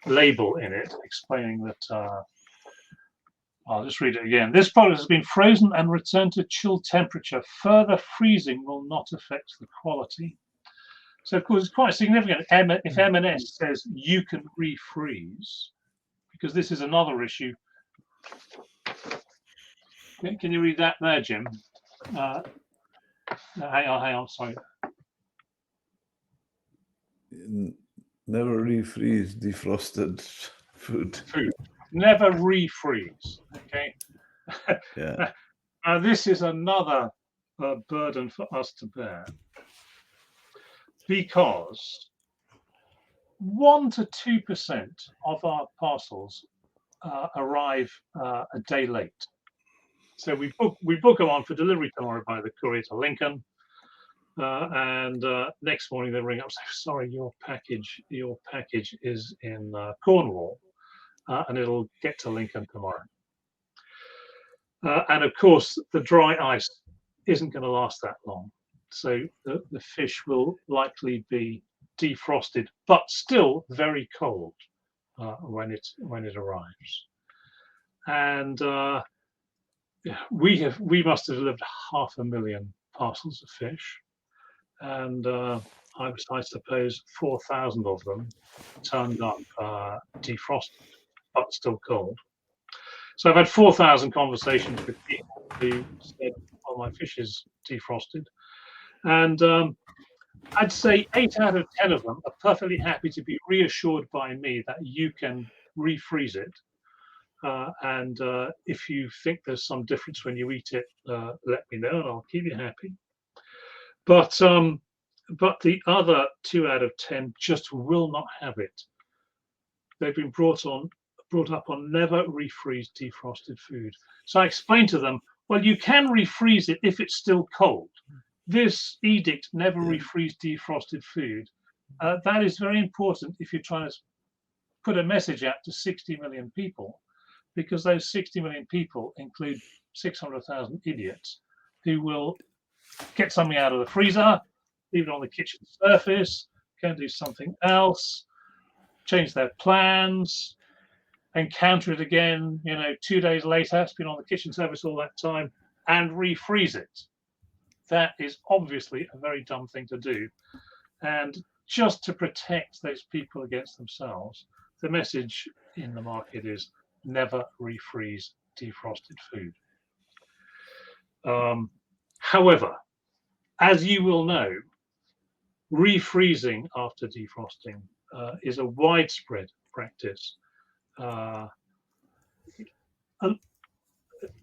label in it, explaining that. I'll just read it again. This product has been frozen and returned to chill temperature. Further freezing will not affect the quality. So, of course, it's quite significant if M&S says you can refreeze, because this is another issue. Can you read that there, Jim? Hang on, sorry. Never refreeze defrosted food. Never refreeze. Okay. Yeah. This is another burden for us to bear, because 1 to 2% of our parcels arrive a day late. So we book them on for delivery tomorrow by the courier to Lincoln, and next morning they ring up and say, "Sorry, your package is in Cornwall." And it'll get to Lincoln tomorrow. And of course, the dry ice isn't going to last that long. So the fish will likely be defrosted, but still very cold when it arrives. And we must have delivered 500,000 parcels of fish. And I suppose 4,000 of them turned up defrosted, but still cold. So I've had 4,000 conversations with people who said, "Oh, my fish is defrosted," and I'd say 8 out of 10 of them are perfectly happy to be reassured by me that you can refreeze it, and if you think there's some difference when you eat it, let me know, and I'll keep you happy. But the other 2 out of 10 just will not have it. They've been brought up on never refreeze defrosted food. So I explained to them, well, you can refreeze it if it's still cold. This edict, never refreeze defrosted food, that is very important if you're trying to put a message out to 60 million people, because those 60 million people include 600,000 idiots who will get something out of the freezer, leave it on the kitchen surface, go and do something else, change their plans, encounter it again, 2 days later, it's been on the kitchen surface all that time, and refreeze it. That is obviously a very dumb thing to do. And just to protect those people against themselves, the message in the market is never refreeze defrosted food. However, as you will know, refreezing after defrosting is a widespread practice.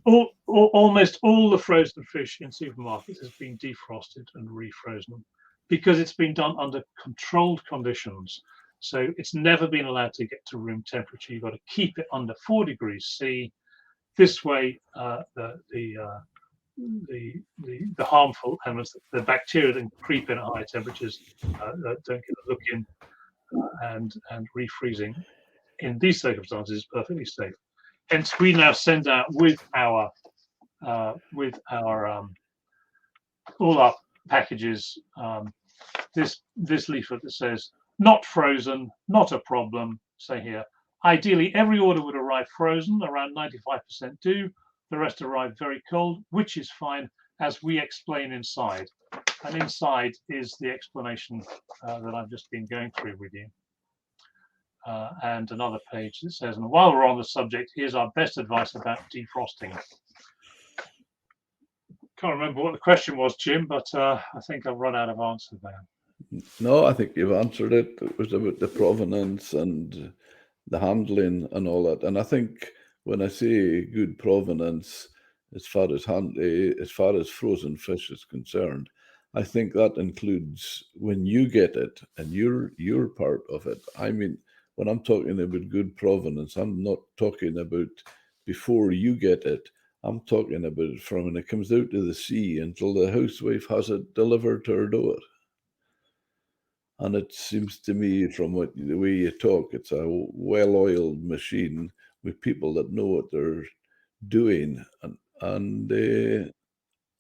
Almost all the frozen fish in supermarkets has been defrosted and refrozen because it's been done under controlled conditions. So it's never been allowed to get to room temperature. You've got to keep it under 4 degrees C. This way, the harmful elements, the bacteria that creep in at high temperatures, don't get a look in, and refreezing in these circumstances is perfectly safe. Hence, we now send out with our all our packages this leaflet that says not frozen, not a problem. Say here, ideally every order would arrive frozen, around 95% do. The rest arrive very cold, which is fine, as we explain inside. And inside is the explanation that I've just been going through with you. And another page that says, and while we're on the subject, here's our best advice about defrosting. Can't remember what the question was, Jim, but I think I've run out of answers there. No, I think you've answered it. It was about the provenance and the handling and all that. And I think when I say good provenance, as far as frozen fish is concerned, I think that includes when you get it and you're part of it. I mean, when I'm talking about good provenance, I'm not talking about before you get it. I'm talking about from when it comes out to the sea until the housewife has it delivered to her door. And it seems to me, from the way you talk, it's a well-oiled machine with people that know what they're doing. And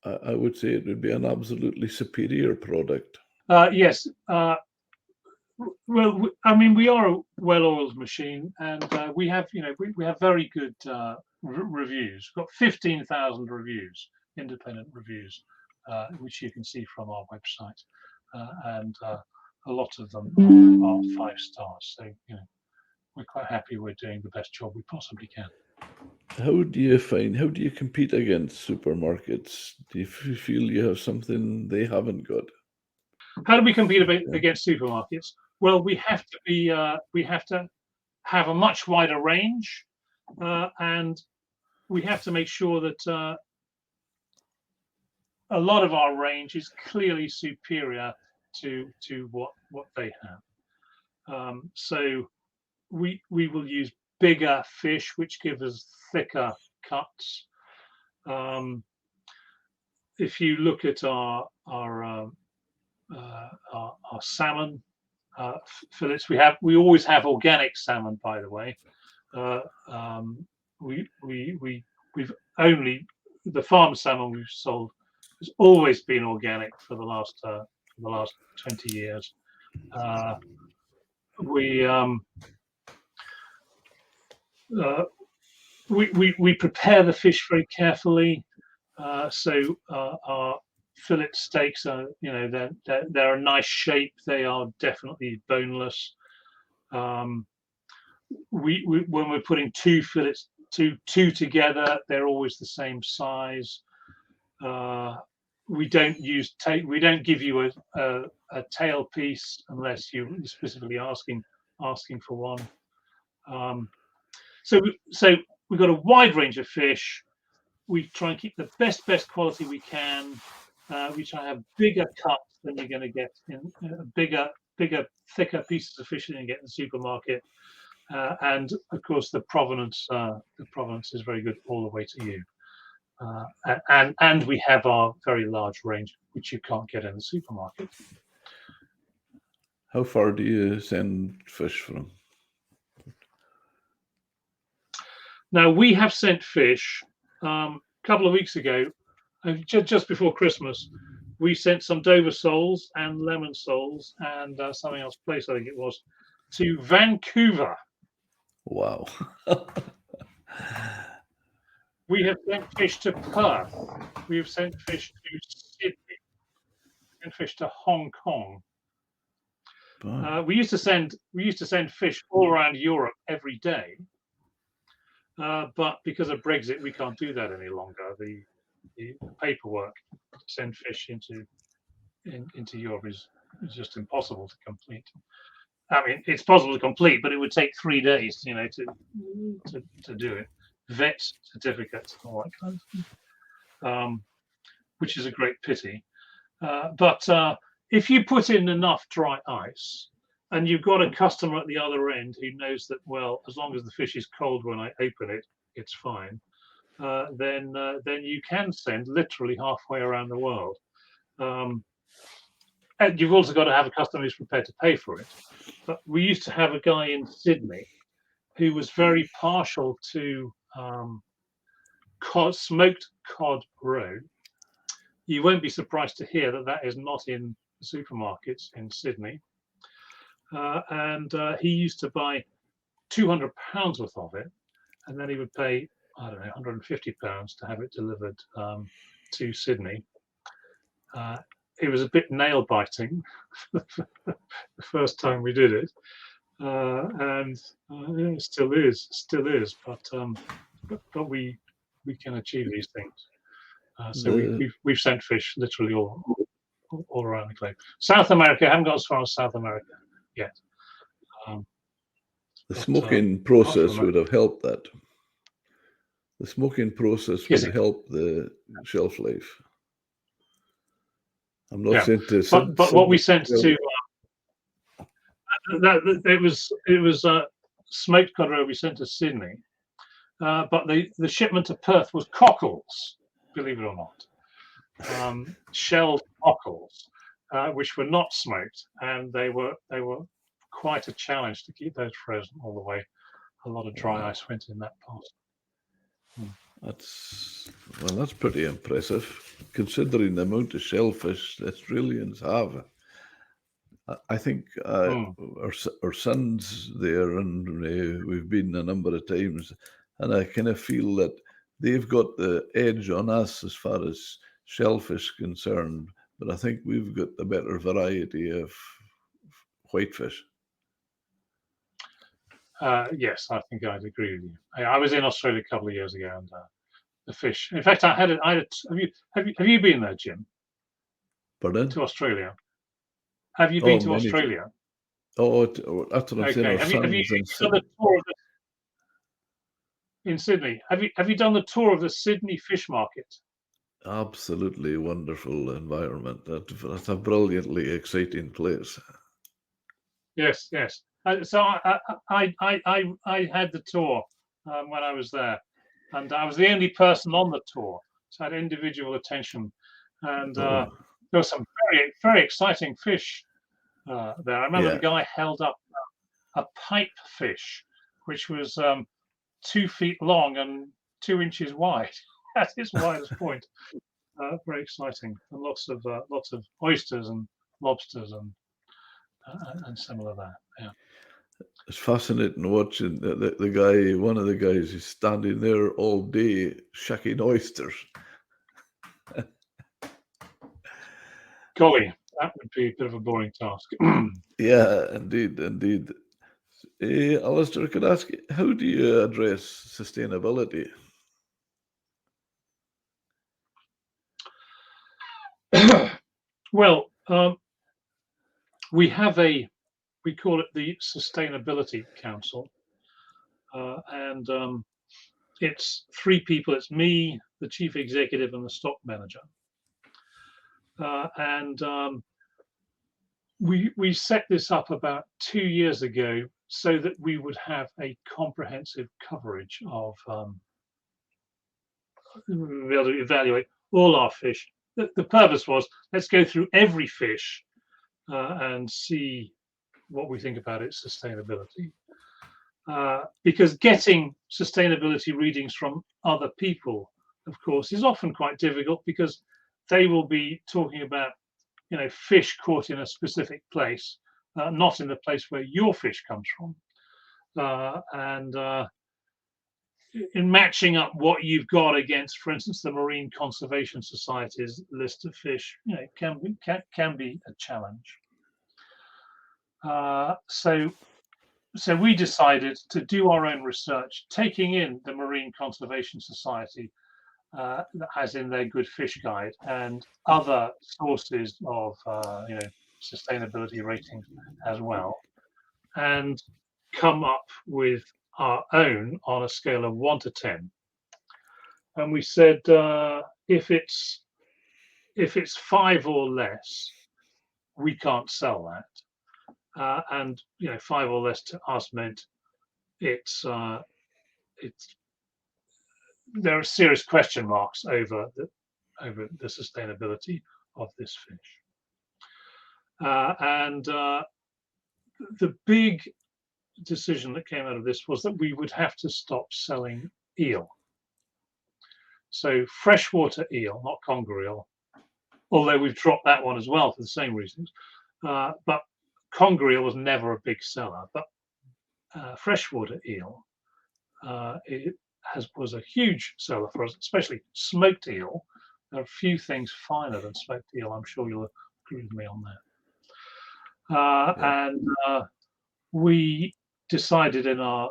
I would say it would be an absolutely superior product. Yes. Well, I mean, we are a well-oiled machine, and we have, we have very good reviews. We've got 15,000 reviews, independent reviews, which you can see from our website, and a lot of them are 5 stars. So, we're quite happy we're doing the best job we possibly can. How do you compete against supermarkets? Do you feel you have something they haven't got? How do we compete against supermarkets? Well, we have to have a much wider range, and we have to make sure that a lot of our range is clearly superior to what they have. So we will use bigger fish, which give us thicker cuts. If you look at our salmon fillets, we always have organic salmon, by the way. We've only, the farm salmon we've sold has always been organic for the last 20 years. We prepare the fish very carefully, so our fillet steaks are, they're a nice shape. They are definitely boneless. When we're putting 2 fillets, two together, they're always the same size. We don't give you a tail piece unless you're specifically asking for one. So we've got a wide range of fish. We try and keep the best quality we can. We try and have bigger cuts than you're going to get in bigger, thicker pieces of fish than you get in the supermarket. And of course, the provenance is very good all the way to you. And we have our very large range, which you can't get in the supermarket. How far do you send fish from? Now, we have sent fish a couple of weeks ago, just before Christmas. We sent some Dover soles and lemon soles and something else, place I think it was, to Vancouver. Wow. We have sent fish to Perth. We have sent fish to Sydney. sent fish to Hong Kong. Wow. We used to send fish all around Europe every day, but because of Brexit, we can't do that any longer. The paperwork to send fish into Europe is just impossible to complete. I mean, it's possible to complete, but it would take 3 days, to do it. Vet certificates and all that kind of thing, which is a great pity. But if you put in enough dry ice, and you've got a customer at the other end who knows that, well, as long as the fish is cold when I open it, it's fine. Then you can send literally halfway around the world. And you've also got to have a customer who's prepared to pay for it. But we used to have a guy in Sydney who was very partial to smoked cod roe. You won't be surprised to hear that is not in supermarkets in Sydney. And he used to buy £200 worth of it, and then he would pay, I don't know, £150 to have it delivered to Sydney. It was a bit nail biting the first time we did it, and it still is. But we can achieve these things. So we've sent fish literally all around the globe. South America, I haven't got as far as South America yet. The smoking process would have helped that. The smoking process would help the shelf life. I'm not saying to, but what we sent to it was smoked cod roe we sent to Sydney, but the shipment to Perth was cockles, believe it or not, shelled cockles, which were not smoked, and they were quite a challenge to keep those frozen all the way. A lot of dry ice went in that part. That's pretty impressive, considering the amount of shellfish that Australians have. I think our son's there, and we've been a number of times, and I kind of feel that they've got the edge on us as far as shellfish concerned, but I think we've got the better variety of whitefish. Yes, I think I'd agree with you. I was in Australia a couple of years ago, and the fish. In fact, have you been there, Jim? Pardon? To Australia? Have you been to Australia? That's what I'm saying. Have you done the tour of in Sydney? Have you done the tour of the Sydney fish market? Absolutely wonderful environment. That's a brilliantly exciting place. Yes. So I had the tour when I was there, and I was the only person on the tour, so I had individual attention, and there were some very, very exciting fish there. I remember the guy held up a pipe fish, which was 2 feet long and 2 inches wide at its widest point. Very exciting, and lots of oysters and lobsters and similar there. Yeah. It's fascinating watching the guy. One of the guys is standing there all day shucking oysters. Golly, that would be a bit of a boring task. Yeah, indeed. Alistair, could I ask you, how do you address sustainability? Well, we call it the Sustainability Council, and it's 3 people. It's me, the chief executive, and the stock manager. And we set this up about 2 years ago so that we would have a comprehensive coverage of be able to evaluate all our fish. The purpose was, let's go through every fish and see what we think about its sustainability. Because getting sustainability readings from other people, of course, is often quite difficult, because they will be talking about, fish caught in a specific place, not in the place where your fish comes from. And in matching up what you've got against, for instance, the Marine Conservation Society's list of fish, it can be a challenge. So we decided to do our own research, taking in the Marine Conservation Society, as in their Good Fish Guide, and other sources of sustainability ratings as well, and come up with our own on a scale of 1 to 10. And we said if it's 5 or less, we can't sell that. And 5 or less to us meant it's there are serious question marks over the sustainability of this fish. And the big decision that came out of this was that we would have to stop selling eel. So freshwater eel, not conger eel, although we've dropped that one as well for the same reasons. But conger eel was never a big seller. But freshwater eel was a huge seller for us, especially smoked eel. There are a few things finer than smoked eel. I'm sure you'll agree with me on that. And we decided in our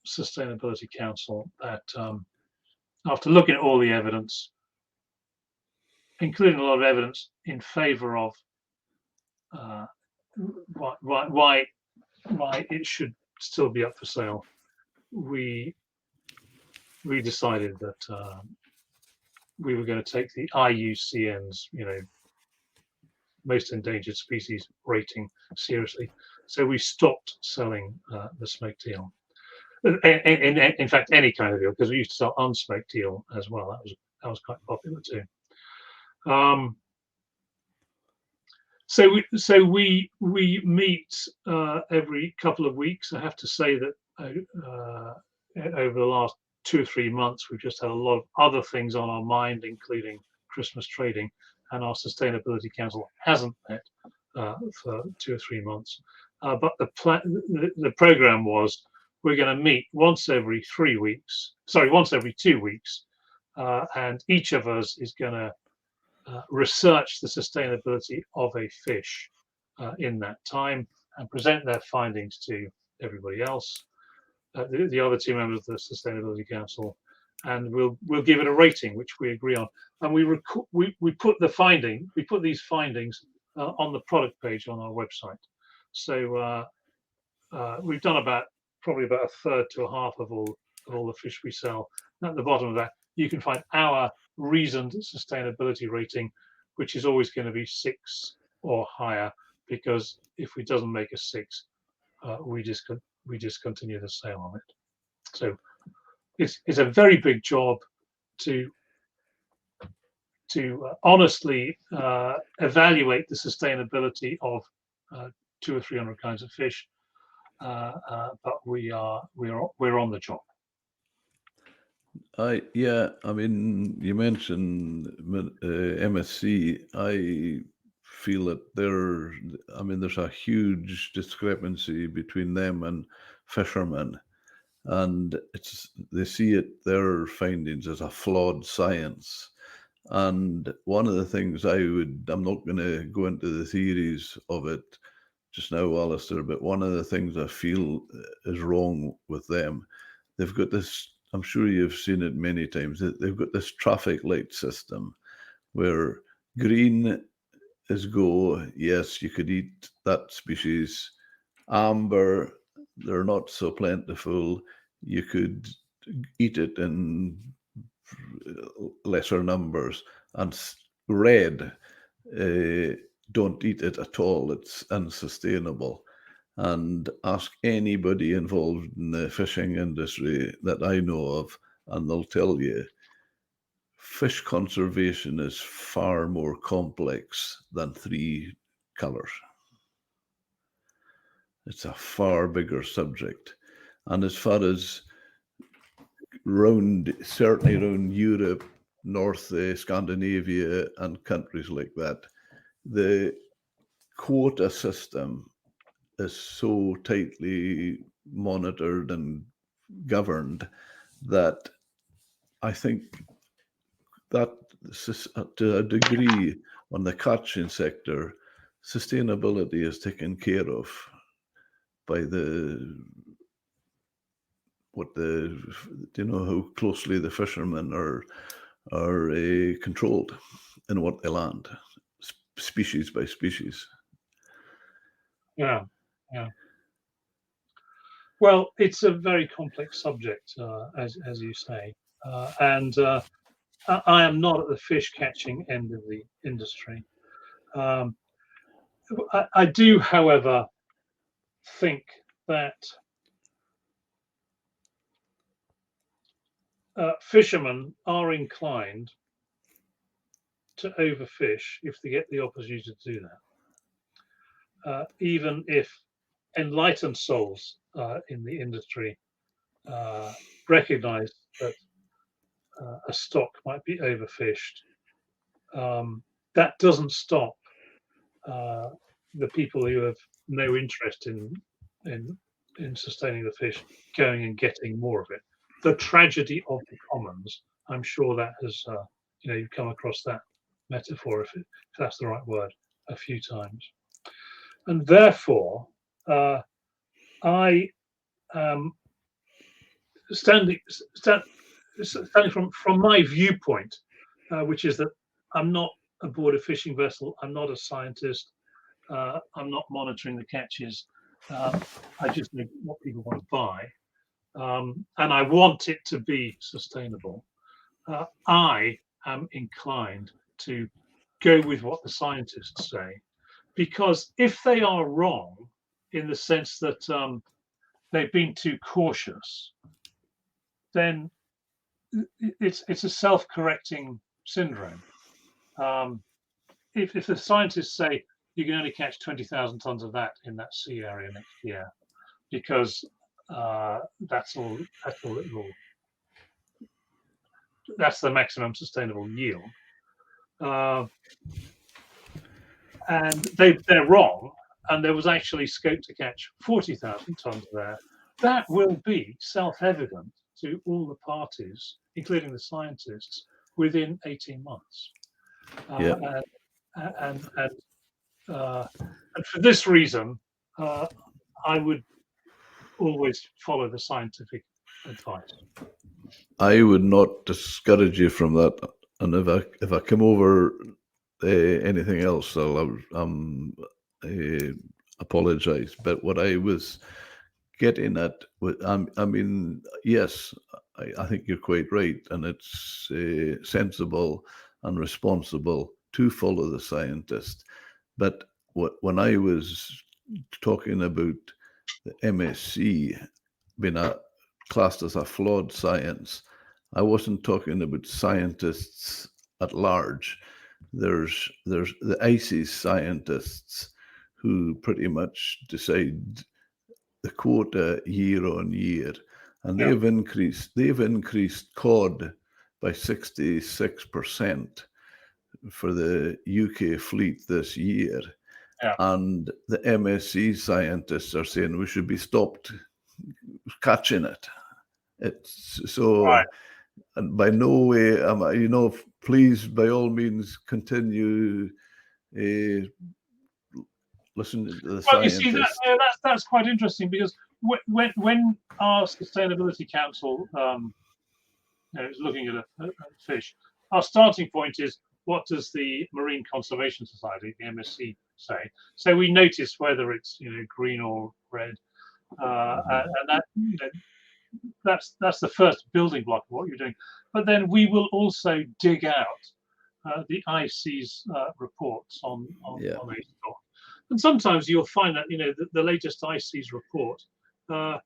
Sustainability Council that after looking at all the evidence, including a lot of evidence in favour of why it should still be up for sale, we decided that we were going to take the IUCN's most endangered species rating seriously. So we stopped selling the smoked eel. In fact, any kind of eel, because we used to sell unsmoked eel as well. That was quite popular too. So we meet every couple of weeks. I have to say that over the last 2 or 3 months, we've just had a lot of other things on our mind, including Christmas trading, and our Sustainability Council hasn't met for 2 or 3 months. But the program was we're going to meet once every 2 weeks, and each of us is going to research the sustainability of a fish in that time and present their findings to everybody else, the other 2 members of the Sustainability Council, and we'll give it a rating which we agree on. And we put these findings on the product page on our website. So we've done probably about a third to a half of all the fish we sell. And at the bottom of that, you can find our reasoned sustainability rating, which is always going to be 6 or higher, because if it doesn't make a 6, we discontinue the sale on it. So it's a very big job to honestly evaluate the sustainability of 200 or 300 kinds of fish, but we're on the job. I mean, you mentioned MSC. I feel that there's a huge discrepancy between them and fishermen, and they see their findings as a flawed science. And one of the things I'm not going to go into the theories of it just now, Alistair, but one of the things I feel is wrong with them, they've got this, I'm sure you've seen it many times, they've got this traffic light system where green is go, yes, you could eat that species. Amber, they're not so plentiful, you could eat it in lesser numbers. And red, don't eat it at all, it's unsustainable. And ask anybody involved in the fishing industry that I know of, and they'll tell you fish conservation is far more complex than 3 colours. It's a far bigger subject. And as far as certainly around Europe, North Scandinavia and countries like that, the quota system is so tightly monitored and governed, that I think that to a degree on the catching sector, sustainability is taken care of by how closely the fishermen are controlled in what they land, species by species. Yeah, yeah. Well, it's a very complex subject, as you say, and I am not at the fish catching end of the industry. I do, however, think that fishermen are inclined to overfish if they get the opportunity to do that, even if enlightened souls in the industry recognize that a stock might be overfished. That doesn't stop the people who have no interest in sustaining the fish going and getting more of it. The tragedy of the commons, I'm sure that has you've come across that metaphor, if that's the right word, a few times. And therefore, I standing from my viewpoint, which is that I'm not aboard a fishing vessel, I'm not a scientist, I'm not monitoring the catches. I just know what people want to buy, and I want it to be sustainable. I am inclined to go with what the scientists say, because if they are wrong in the sense that they've been too cautious, then it's a self-correcting syndrome. If the scientists say you can only catch 20,000 tons of that in that sea area next year, because that's the maximum sustainable yield, and they're wrong, and there was actually scope to catch 40,000 tons there, that will be self-evident to all the parties, including the scientists, within 18 months. And for this reason, I would always follow the scientific advice. I would not discourage you from that, and if I come over anything else, I'll apologize. But what I was getting at, I mean, yes, I think you're quite right, and it's sensible and responsible to follow the scientist. But when I was talking about the MSc being classed as a flawed science, I wasn't talking about scientists at large. There's the ICES scientists who pretty much decide the quota year on year, and they've increased cod by 66% for the UK fleet this year. Yeah. And the MSc scientists are saying we should be stopped catching it. It's so, right. And by no way am I, please, by all means, continue listen to the scientists. You see, that's quite interesting, because when our Sustainability Council is looking at a fish, our starting point is, what does the Marine Conservation Society, the MSC, say? So we notice whether it's green or red, and that's the first building block of what you're doing. But then we will also dig out the ICES reports on a stock. And sometimes you'll find that the latest ICES report, the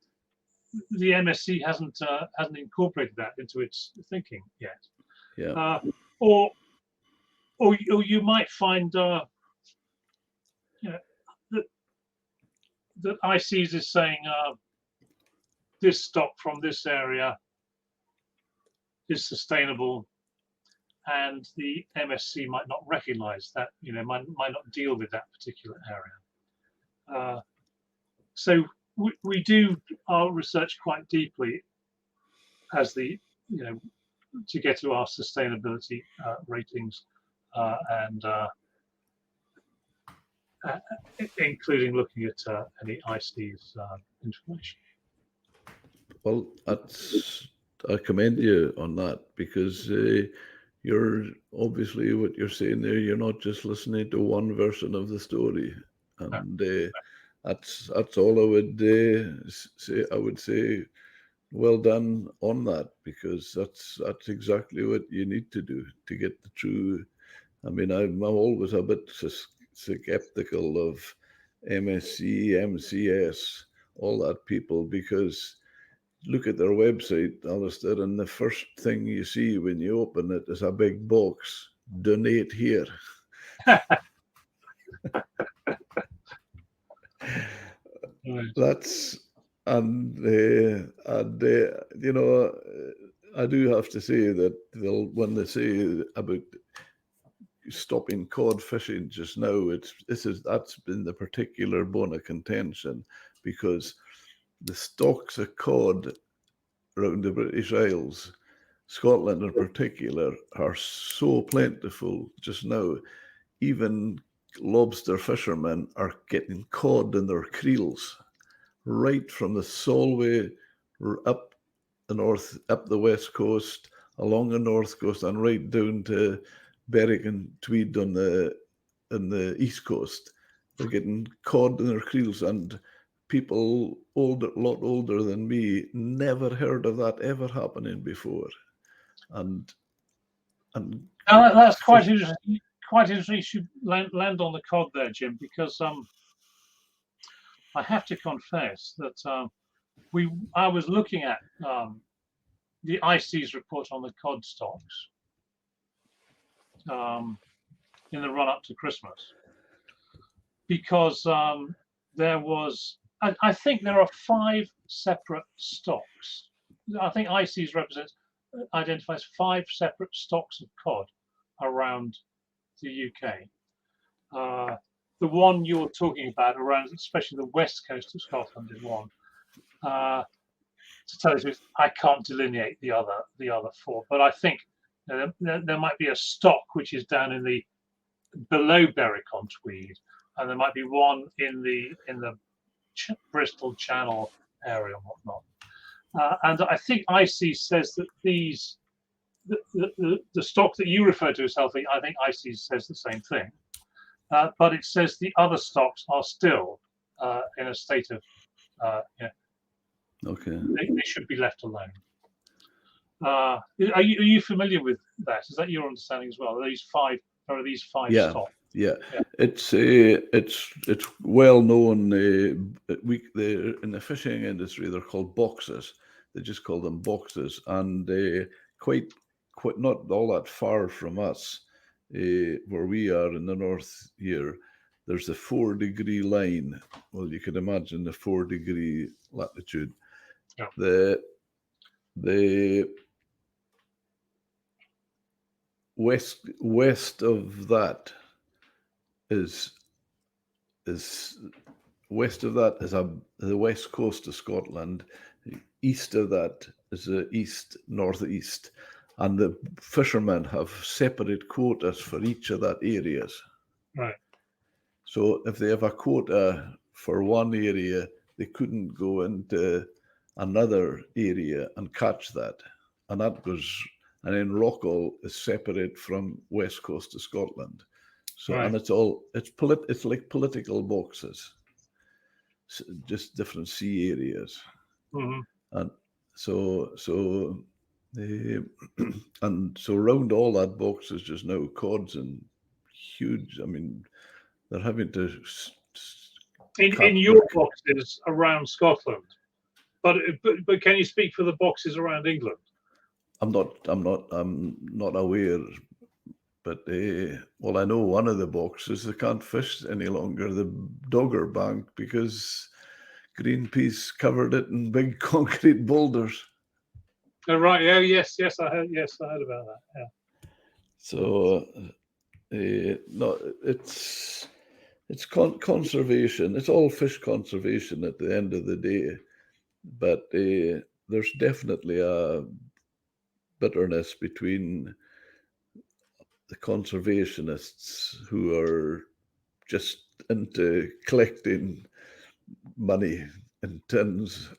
MSC hasn't incorporated that into its thinking yet. Yeah. Or you might find that ICES is saying this stock from this area is sustainable, and the MSC might not recognize that, might not deal with that particular area. So we do our research quite deeply as the to get to our sustainability ratings and including looking at any IC's information. Well, I commend you on that, because you're obviously, what you're saying there, you're not just listening to one version of the story, and that's all I would say. I would say, well done on that, because that's exactly what you need to do to get the true. I mean, I'm always a bit skeptical of MSc, MCS, all that people, because look at their website, Alistair, and the first thing you see when you open it is a big box, donate here. That's, and I do have to say that when they say about stopping cod fishing just now, that's been the particular bone of contention, because the stocks of cod around the British Isles, Scotland in particular, are so plentiful just now. Even lobster fishermen are getting cod in their creels, right from the Solway up the north, up the west coast, along the north coast, and right down to Berwick and Tweed on the east coast. They're getting cod in their creels, and people a lot older than me never heard of that ever happening before. And now that's quite interesting. Quite interesting. You should land on the cod there, Jim, because I have to confess that I was looking at the IC's report on the cod stocks in the run up to Christmas, because there was, I think there are 5 separate stocks. I think IC's identifies 5 separate stocks of cod around the UK. The one you're talking about around, especially the west coast of Scotland, is one. To tell you the truth, I can't delineate the other 4, but I think there might be a stock which is down in the below Berwick on Tweed, and there might be one in the Bristol Channel area and whatnot. And I think IC says that the stock that you refer to as healthy, I think IC says the same thing, but it says the other stocks are still in a state of okay, they should be left alone. Are you familiar with that? Is that your understanding as well? Are these 5 stocks? Yeah. It's well known. In the fishing industry, they're called boxes. They just call them boxes, and quite not all that far from us, where we are in the north here. There's the 4-degree line. Well, you can imagine the 4-degree latitude. Yeah. The west of that is west of that is the west coast of Scotland. East of that is the northeast, and the fishermen have separate quotas for each of that areas. Right. So if they have a quota for one area, they couldn't go into another area and catch that. And then Rockall is separate from west coast of Scotland. So right. And it's like political boxes, just different sea areas. Mm-hmm. And so and so around all that boxes just now, cod's and huge. I mean, they're having to in your boxes around Scotland, but can you speak for the boxes around England? I'm not aware, but well, I know one of the boxes they can't fish any longer, the Dogger Bank, because Greenpeace covered it in big concrete boulders. Oh, right. Oh, yes, I heard about that. Yeah. So no, it's conservation. It's all fish conservation at the end of the day. But there's definitely a bitterness between the conservationists who are just into collecting money in tins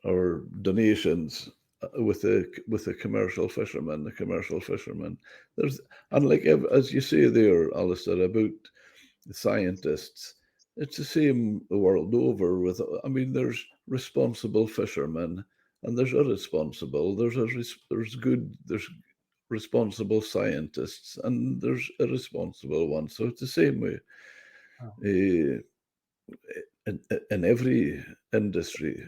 or donations with the commercial fishermen. The commercial fishermen. There's, and like as you say there, Alistair, about the scientists, it's the same the world over. With, I mean, there's responsible fishermen and there's irresponsible. There's good. There's responsible scientists and there's irresponsible ones. So it's the same way in every industry.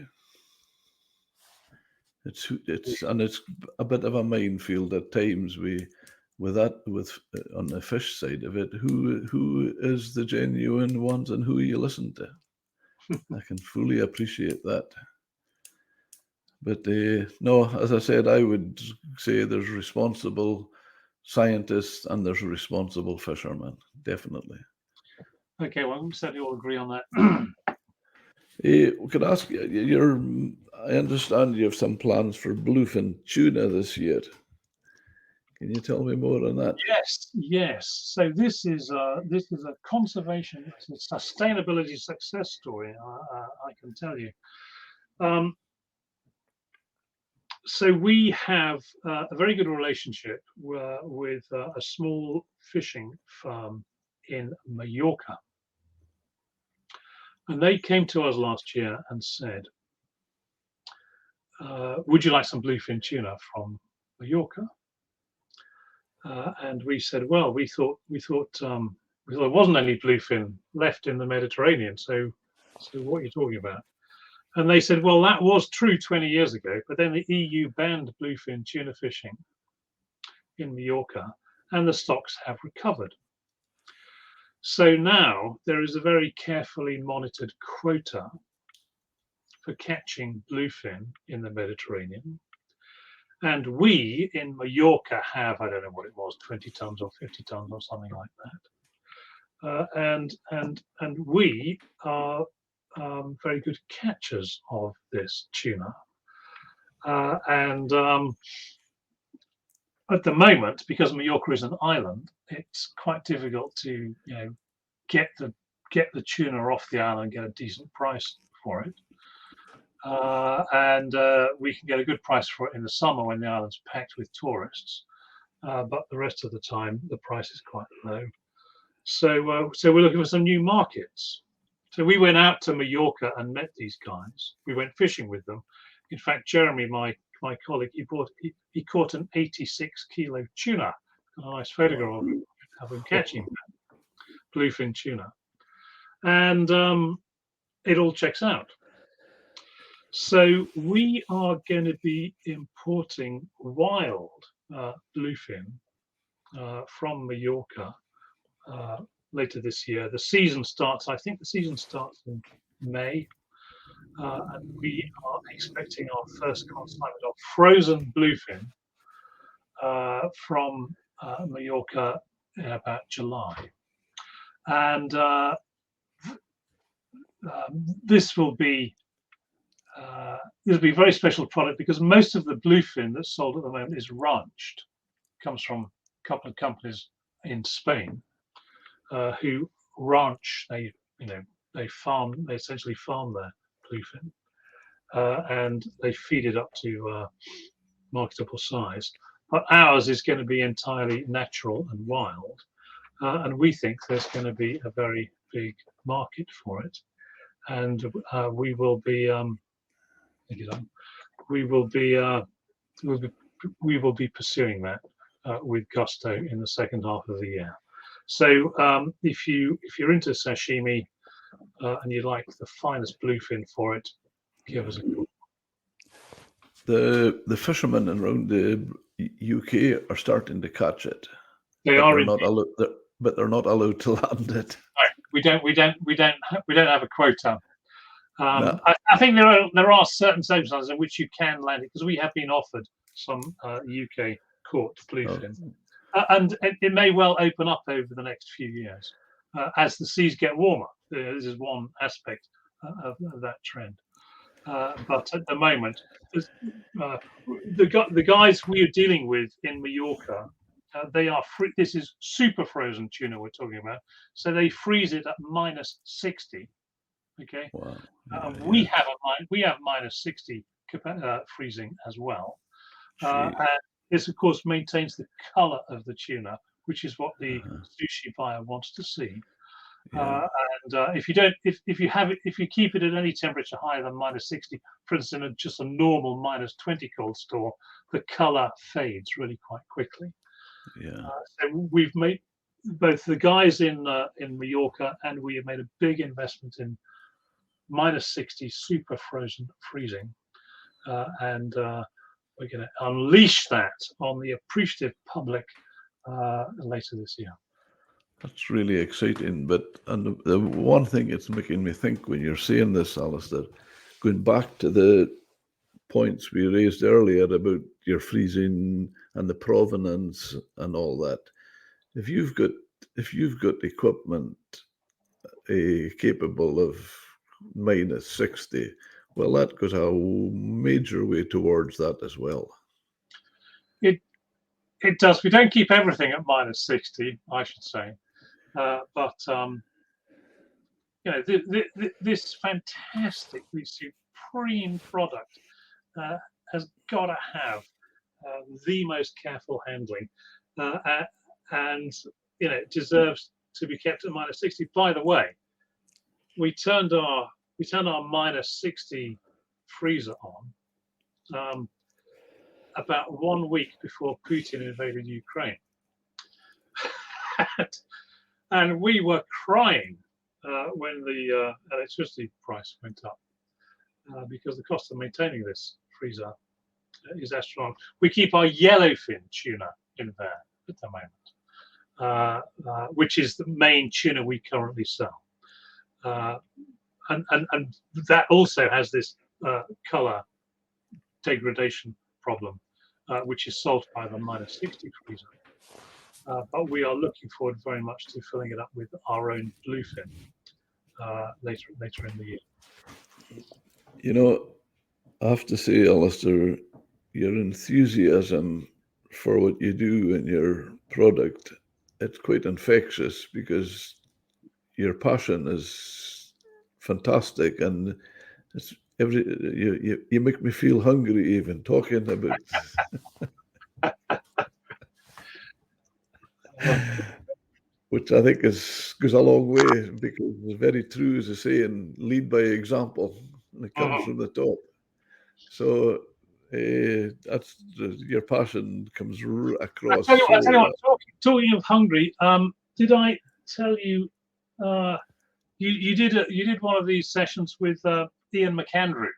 It's a bit of a minefield at times. With on the fish side of it, who is the genuine ones and who you listen to. I can fully appreciate that. But no, as I said, I would say there's responsible scientists and there's responsible fishermen, definitely. Okay, well, we certainly all agree on that. Could I ask you? I understand you have some plans for bluefin tuna this year. Can you tell me more on that? Yes. So this is a conservation, it's a sustainability success story. I can tell you. So we have a very good relationship with a small fishing farm in Mallorca, and they came to us last year and said, "Would you like some bluefin tuna from Mallorca?" And we said, well, we thought there wasn't any bluefin left in the Mediterranean. So what are you talking about? And they said, well, that was true 20 years ago, but then the EU banned bluefin tuna fishing in Mallorca, and the stocks have recovered. So now there is a very carefully monitored quota for catching bluefin in the Mediterranean. And we in Mallorca have, I don't know what it was, 20 tons or 50 tons or something like that. And we are very good catchers of this tuna. And at the moment, because Mallorca is an island, it's quite difficult to get the tuna off the island and get a decent price for it. And we can get a good price for it in the summer when the island's packed with tourists, but the rest of the time the price is quite low. So we're looking for some new markets. So we went out to Mallorca and met these guys. We went fishing with them. In fact, Jeremy, my colleague, he caught an 86-kilo tuna. A nice photograph of him catching bluefin tuna, and it all checks out. So we are going to be importing wild bluefin from Mallorca later this year. The season starts, I think the season starts in May. And we are expecting our first consignment of frozen bluefin from Mallorca in about July. And this will be a very special product because most of the bluefin that's sold at the moment is ranched. It comes from a couple of companies in Spain who ranch. They essentially farm their bluefin and they feed it up to marketable size. But ours is going to be entirely natural and wild, and we think there's going to be a very big market for it, and we will be pursuing that with gusto in the second half of the year. So if you're into sashimi and you like the finest bluefin for it, give us a call. The fishermen around the UK are starting to catch it. They are not allowed, but they're not allowed to land it. No, we don't have a quota. No. I think there are certain circumstances in which you can land it because we have been offered some UK caught bluefin, and it may well open up over the next few years as the seas get warmer. This is one aspect of that trend. But at the moment, the guys we are dealing with in Mallorca, they are free. This is super frozen tuna we're talking about. So they freeze it at -60. Okay, Wow. we have -60 freezing as well. Gee. And this, of course, maintains the color of the tuna, which is what the Uh-huh. sushi buyer wants to see. Yeah. And if you don't, if you have it, if you keep it at any temperature higher than -60, for instance, in just a normal -20 cold store, the color fades really quite quickly. Yeah. So we've made, both the guys in Mallorca and we have made a big investment in -60 super frozen freezing, and we're going to unleash that on the appreciative public later this year. That's really exciting. But and the one thing it's making me think when you're saying this, Alistair, going back to the points we raised earlier about your freezing and the provenance and all that. If you've got equipment capable of -60, well, that goes a major way towards that as well. It does. We don't keep everything at -60, I should say, but you know, this fantastically supreme product has got to have the most careful handling, and you know, it deserves to be kept at -60. By the way, we turned our -60 freezer on about 1 week before Putin invaded Ukraine. And we were crying when the electricity price went up because the cost of maintaining this freezer is astronomical. We keep our yellowfin tuna in there at the moment, which is the main tuna we currently sell. And that also has this color degradation problem, which is solved by the -60 freezer. But we are looking forward very much to filling it up with our own bluefin later in the year. You know, I have to say, Alistair, your enthusiasm for what you do and your product, it's quite infectious because your passion is fantastic, and it's you make me feel hungry even talking about which I think goes a long way because it's very true as I say, and lead by example, and it comes from the top. So that's your passion comes across. I tell you what. Talking of hungry, did I tell you you did one of these sessions with Ian McAndrew?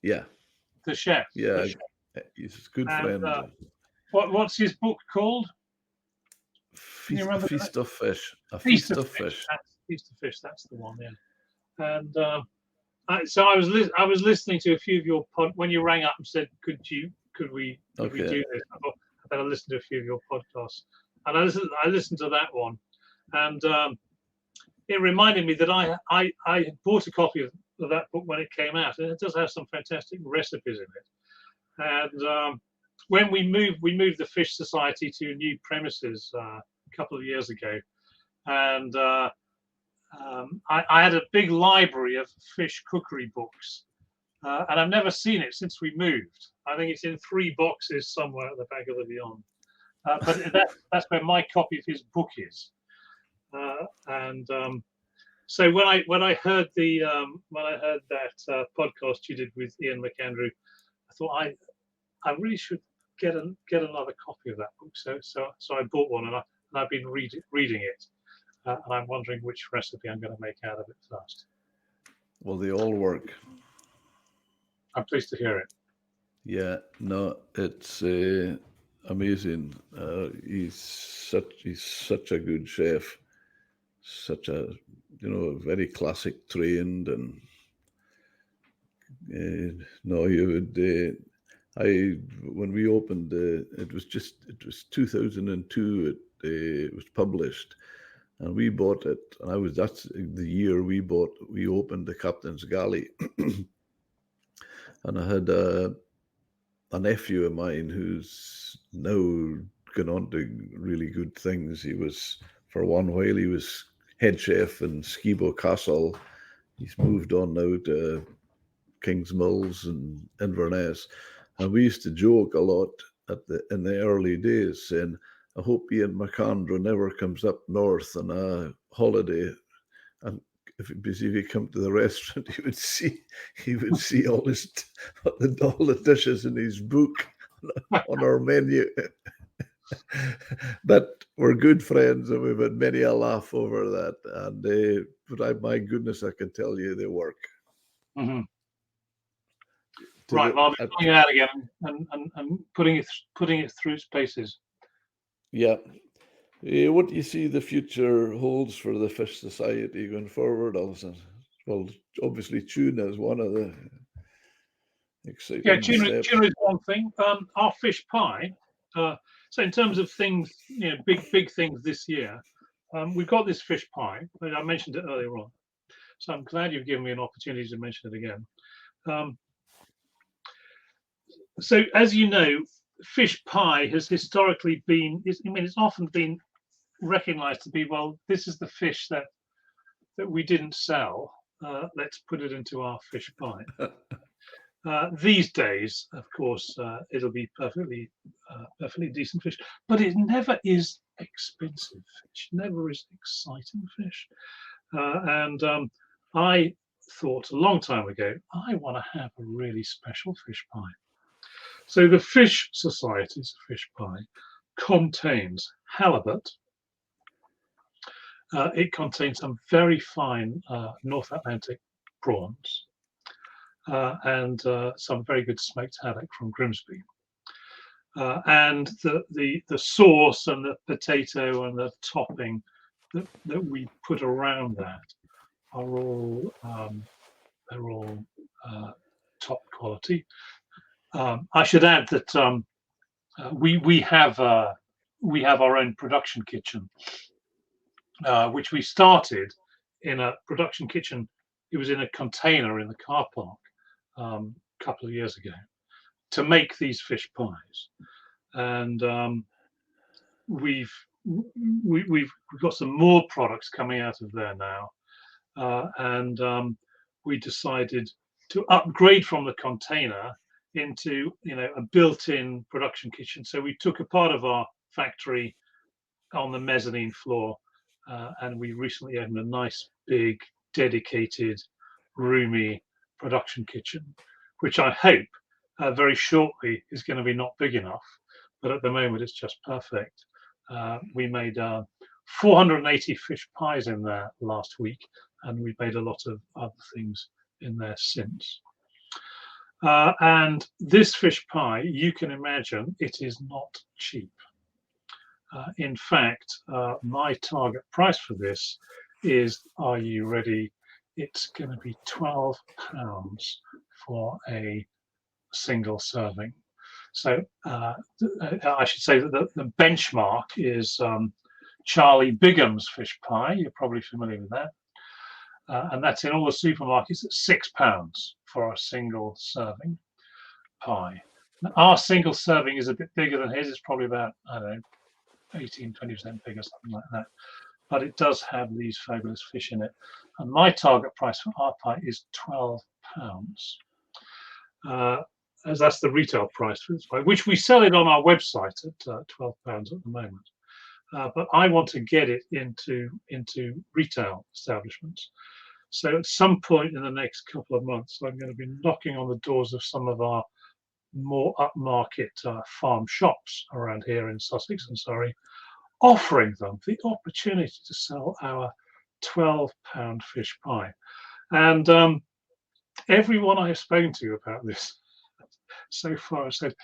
Yeah, the chef. yeah, The chef. he's a good And, friend. what's his book called? Can you remember? Feast of Fish. A Feast Feast of of Fish. Feast of Fish. That's the one. Yeah. And so I was listening to a few of your when you rang up and said, could we do this? I thought I better listen to a few of your podcasts. And I listened to that one, and it reminded me that I had bought a copy of that book when it came out, and it does have some fantastic recipes in it. And when we moved the Fish Society to new premises a couple of years ago, and I had a big library of fish cookery books, and I've never seen it since we moved. I think it's in 3 boxes somewhere at the back of the Beyond. But that's where my copy of his book is. So when I heard that podcast you did with Ian McAndrew, I thought I really should get another copy of that book. So I bought one, and I've been reading it, and I'm wondering which recipe I'm going to make out of it first. Well, they all work. I'm pleased to hear it. Yeah, no, it's amazing. He's such a good chef, such a very classic trained, and no, you would. When we opened, it was 2002. It was published, and we bought it. And that's the year we opened the Captain's Galley. And I had a nephew of mine who's now gone on to really good things. He was, for one while, he was head chef in Skibo Castle. He's moved on now to King's Mills and Inverness. And we used to joke a lot in the early days, saying, I hope Ian McAndrew never comes up north on a holiday. And if he come to the restaurant, he would see all the dishes in his book on our menu. But we're good friends, and we've had many a laugh over that. And but my goodness, I can tell you they work. Mm-hmm. Right, well, I'm pulling it out again and putting it through its paces. Yeah. What do you see the future holds for the Fish Society going forward, Alison? Well, obviously tuna is one of the exciting steps. Tuna is one thing. Our fish pie. So in terms of things, big things this year, we've got this fish pie. I mentioned it earlier on, so I'm glad you've given me an opportunity to mention it again. So as you know, fish pie has historically been. It's often been recognised to be, well, this is the fish that we didn't sell. Let's put it into our fish pie. These days, of course, it'll be perfectly decent fish, but it never is expensive fish, never is exciting fish. And I thought a long time ago, I want to have a really special fish pie. So the Fish Society's fish pie contains halibut. It contains some very fine North Atlantic prawns. And some very good smoked haddock from Grimsby, and the sauce and the potato and the topping that we put around that are all top quality. I should add that we have our own production kitchen, which we started in a production kitchen. It was in a container in the car park. A couple of years ago, to make these fish pies, and we've got some more products coming out of there now, and we decided to upgrade from the container into a built-in production kitchen. So we took a part of our factory on the mezzanine floor, and we recently opened a nice big dedicated roomy production kitchen, which I hope very shortly is going to be not big enough, but at the moment it's just perfect. We made 480 fish pies in there last week, and we've made a lot of other things in there since. And this fish pie, you can imagine, it is not cheap. In fact, my target price for this is, are you ready? It's going to be £12 for a single serving. So I should say that the benchmark is Charlie Bigham's fish pie. You're probably familiar with that. And that's in all the supermarkets at £6 for a single serving pie. Now, our single serving is a bit bigger than his. It's probably about, I don't know, 18-20% bigger, something like that. But it does have these fabulous fish in it. And my target price for our pie is £12, as that's the retail price for this pie, which we sell it on our website at £12 at the moment. But I want to get it into retail establishments. So at some point in the next couple of months, I'm going to be knocking on the doors of some of our more upmarket farm shops around here in Sussex and Surrey, offering them the opportunity to sell our £12 fish pie. And everyone I have spoken to about this so far has said,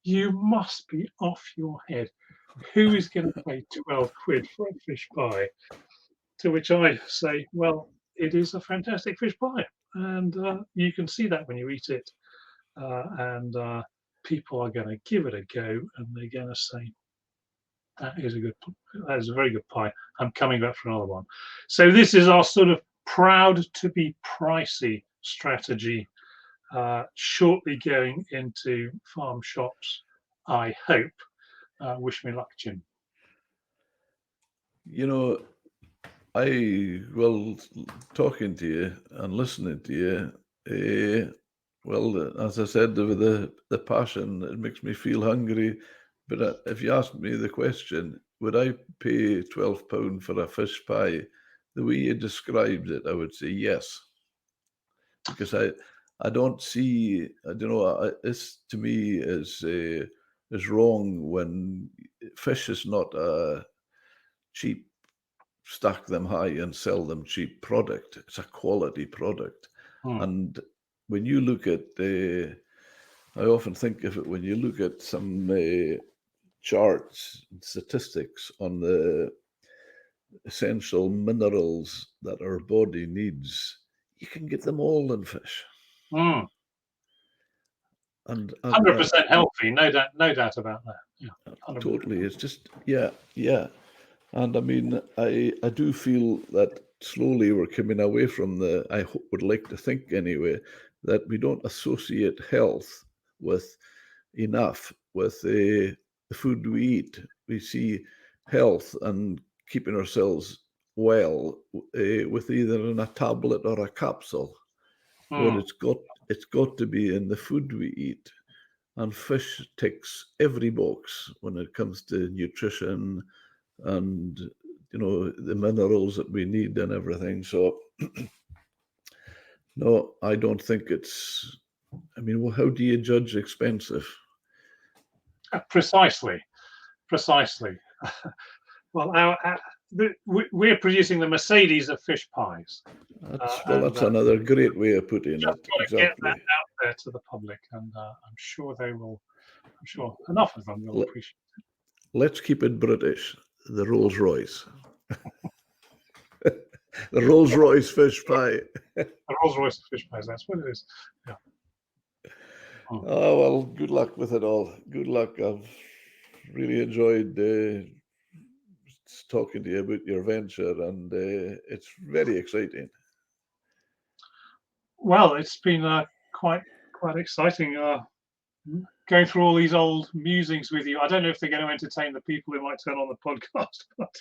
you must be off your head. Who is going to pay 12 quid for a fish pie? To which I say, well, it is a fantastic fish pie. And you can see that when you eat it. And people are going to give it a go, and they're going to say, that is a very good pie. I'm coming back for another one. So this is our sort of proud to be pricey strategy shortly going into farm shops, I hope. Wish me luck, Jim. You know, well, talking to you and listening to you, well, as I said, with the passion, it makes me feel hungry. But if you asked me the question, would I pay £12 for a fish pie? The way you described it, I would say yes, because I don't see, I don't know, this to me is wrong when fish is not a cheap stack them high and sell them cheap product. It's a quality product. And when you look at I often think of it when you look at some charts and statistics on the essential minerals that our body needs, you can get them all in fish. And 100% healthy, no doubt about that. Yeah, 100%. Totally. It's just yeah. And I mean, I do feel that slowly we're coming away from would like to think anyway, that we don't associate health with the food we eat. We see health and keeping ourselves well with either in a tablet or a capsule, where it's got to be in the food we eat. And fish ticks every box when it comes to nutrition and the minerals that we need and everything. So no, I don't think it's. I mean, well, how do you judge expensive? Precisely. Well, we're producing the Mercedes of fish pies. That's another great way of putting it. Exactly. Get that out there to the public, and I'm sure they will. I'm sure enough of them will appreciate it. Let's keep it British. The Rolls Royce. The Rolls Royce fish pie. The Rolls Royce fish pies. That's what it is. Yeah. Oh well, good luck with it all. Good luck. I've really enjoyed talking to you about your venture, and it's very exciting. Well, it's been quite exciting going through all these old musings with you. I don't know if they're going to entertain the people who might turn on the podcast, but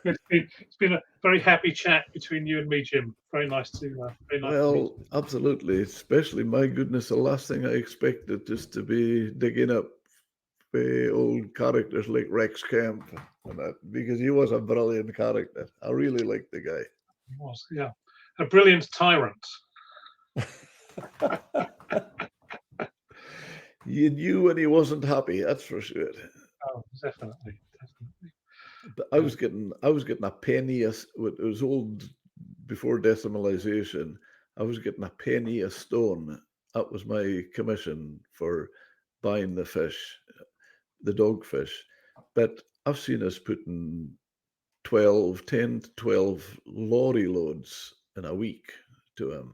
it's been a very happy chat between you and me, Jim. Very nice to. Well, absolutely. Especially, my goodness, the last thing I expected is to be digging up old characters like Rex Kemp and that, because he was a brilliant character. I really liked the guy. He was, yeah, a brilliant tyrant. You knew when he wasn't happy, that's for sure. Oh, definitely. But I was getting a penny. It was old before decimalization. I was getting a penny a stone. That was my commission for buying the fish, the dogfish. But I've seen us putting 10 to 12 lorry loads in a week to him.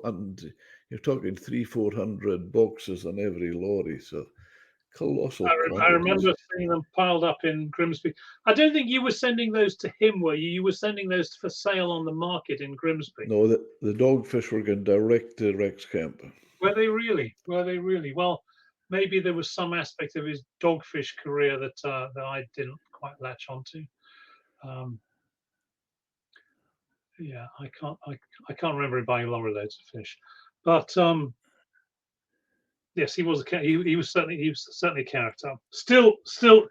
And you're talking 300-400 boxes on every lorry, so colossal. I remember seeing them piled up in Grimsby. I don't think you were sending those to him, were you? You were sending those for sale on the market in Grimsby. No, the dogfish were going direct to Rex Kemp. Were they really? Well, maybe there was some aspect of his dogfish career that I didn't quite latch onto. Yeah, I can't remember him buying lorry loads of fish, but yes, he was he was certainly a character. Still,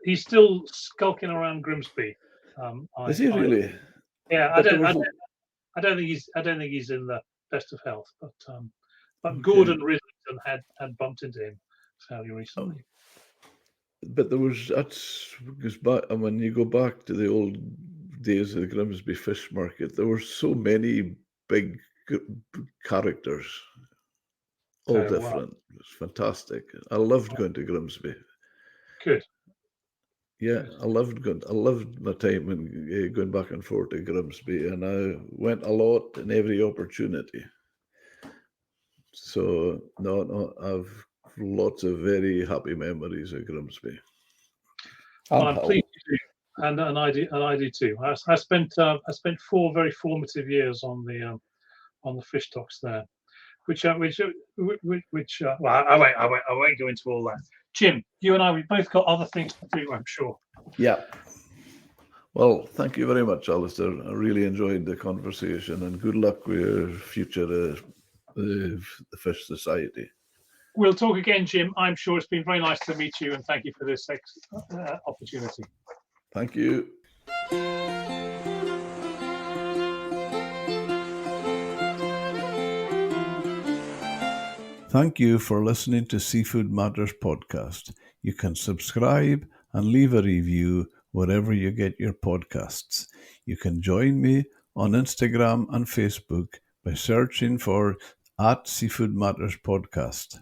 he's still skulking around Grimsby. Is he really? Yeah, I don't think he's in the best of health, but okay. Gordon Rislington had bumped into him fairly recently. But because back, and when you go back to the old days of the Grimsby Fish Market, there were so many big characters, all different. Wow. It was fantastic. I loved going to Grimsby. Good. Yeah, I loved my time and going back and forth to Grimsby, and I went a lot in every opportunity. So no, I've lots of very happy memories of Grimsby. I'm pleased you do, and I do too. I spent 4 very formative years on the fish docks there. well, I won't go into all that. Jim, you and I, we've both got other things to do, I'm sure. Yeah. Well, thank you very much, Alistair. I really enjoyed the conversation, and good luck with your future, the Fish Society. We'll talk again, Jim. I'm sure it's been very nice to meet you, and thank you for this opportunity. Thank you. Thank you for listening to Seafood Matters podcast. You can subscribe and leave a review wherever you get your podcasts. You can join me on Instagram and Facebook by searching for @Seafood Matters Podcast.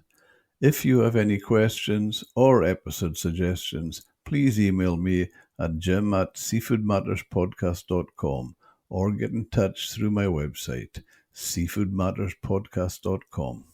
If you have any questions or episode suggestions, please email me at jim@seafoodmatterspodcast.com or get in touch through my website, seafoodmatterspodcast.com.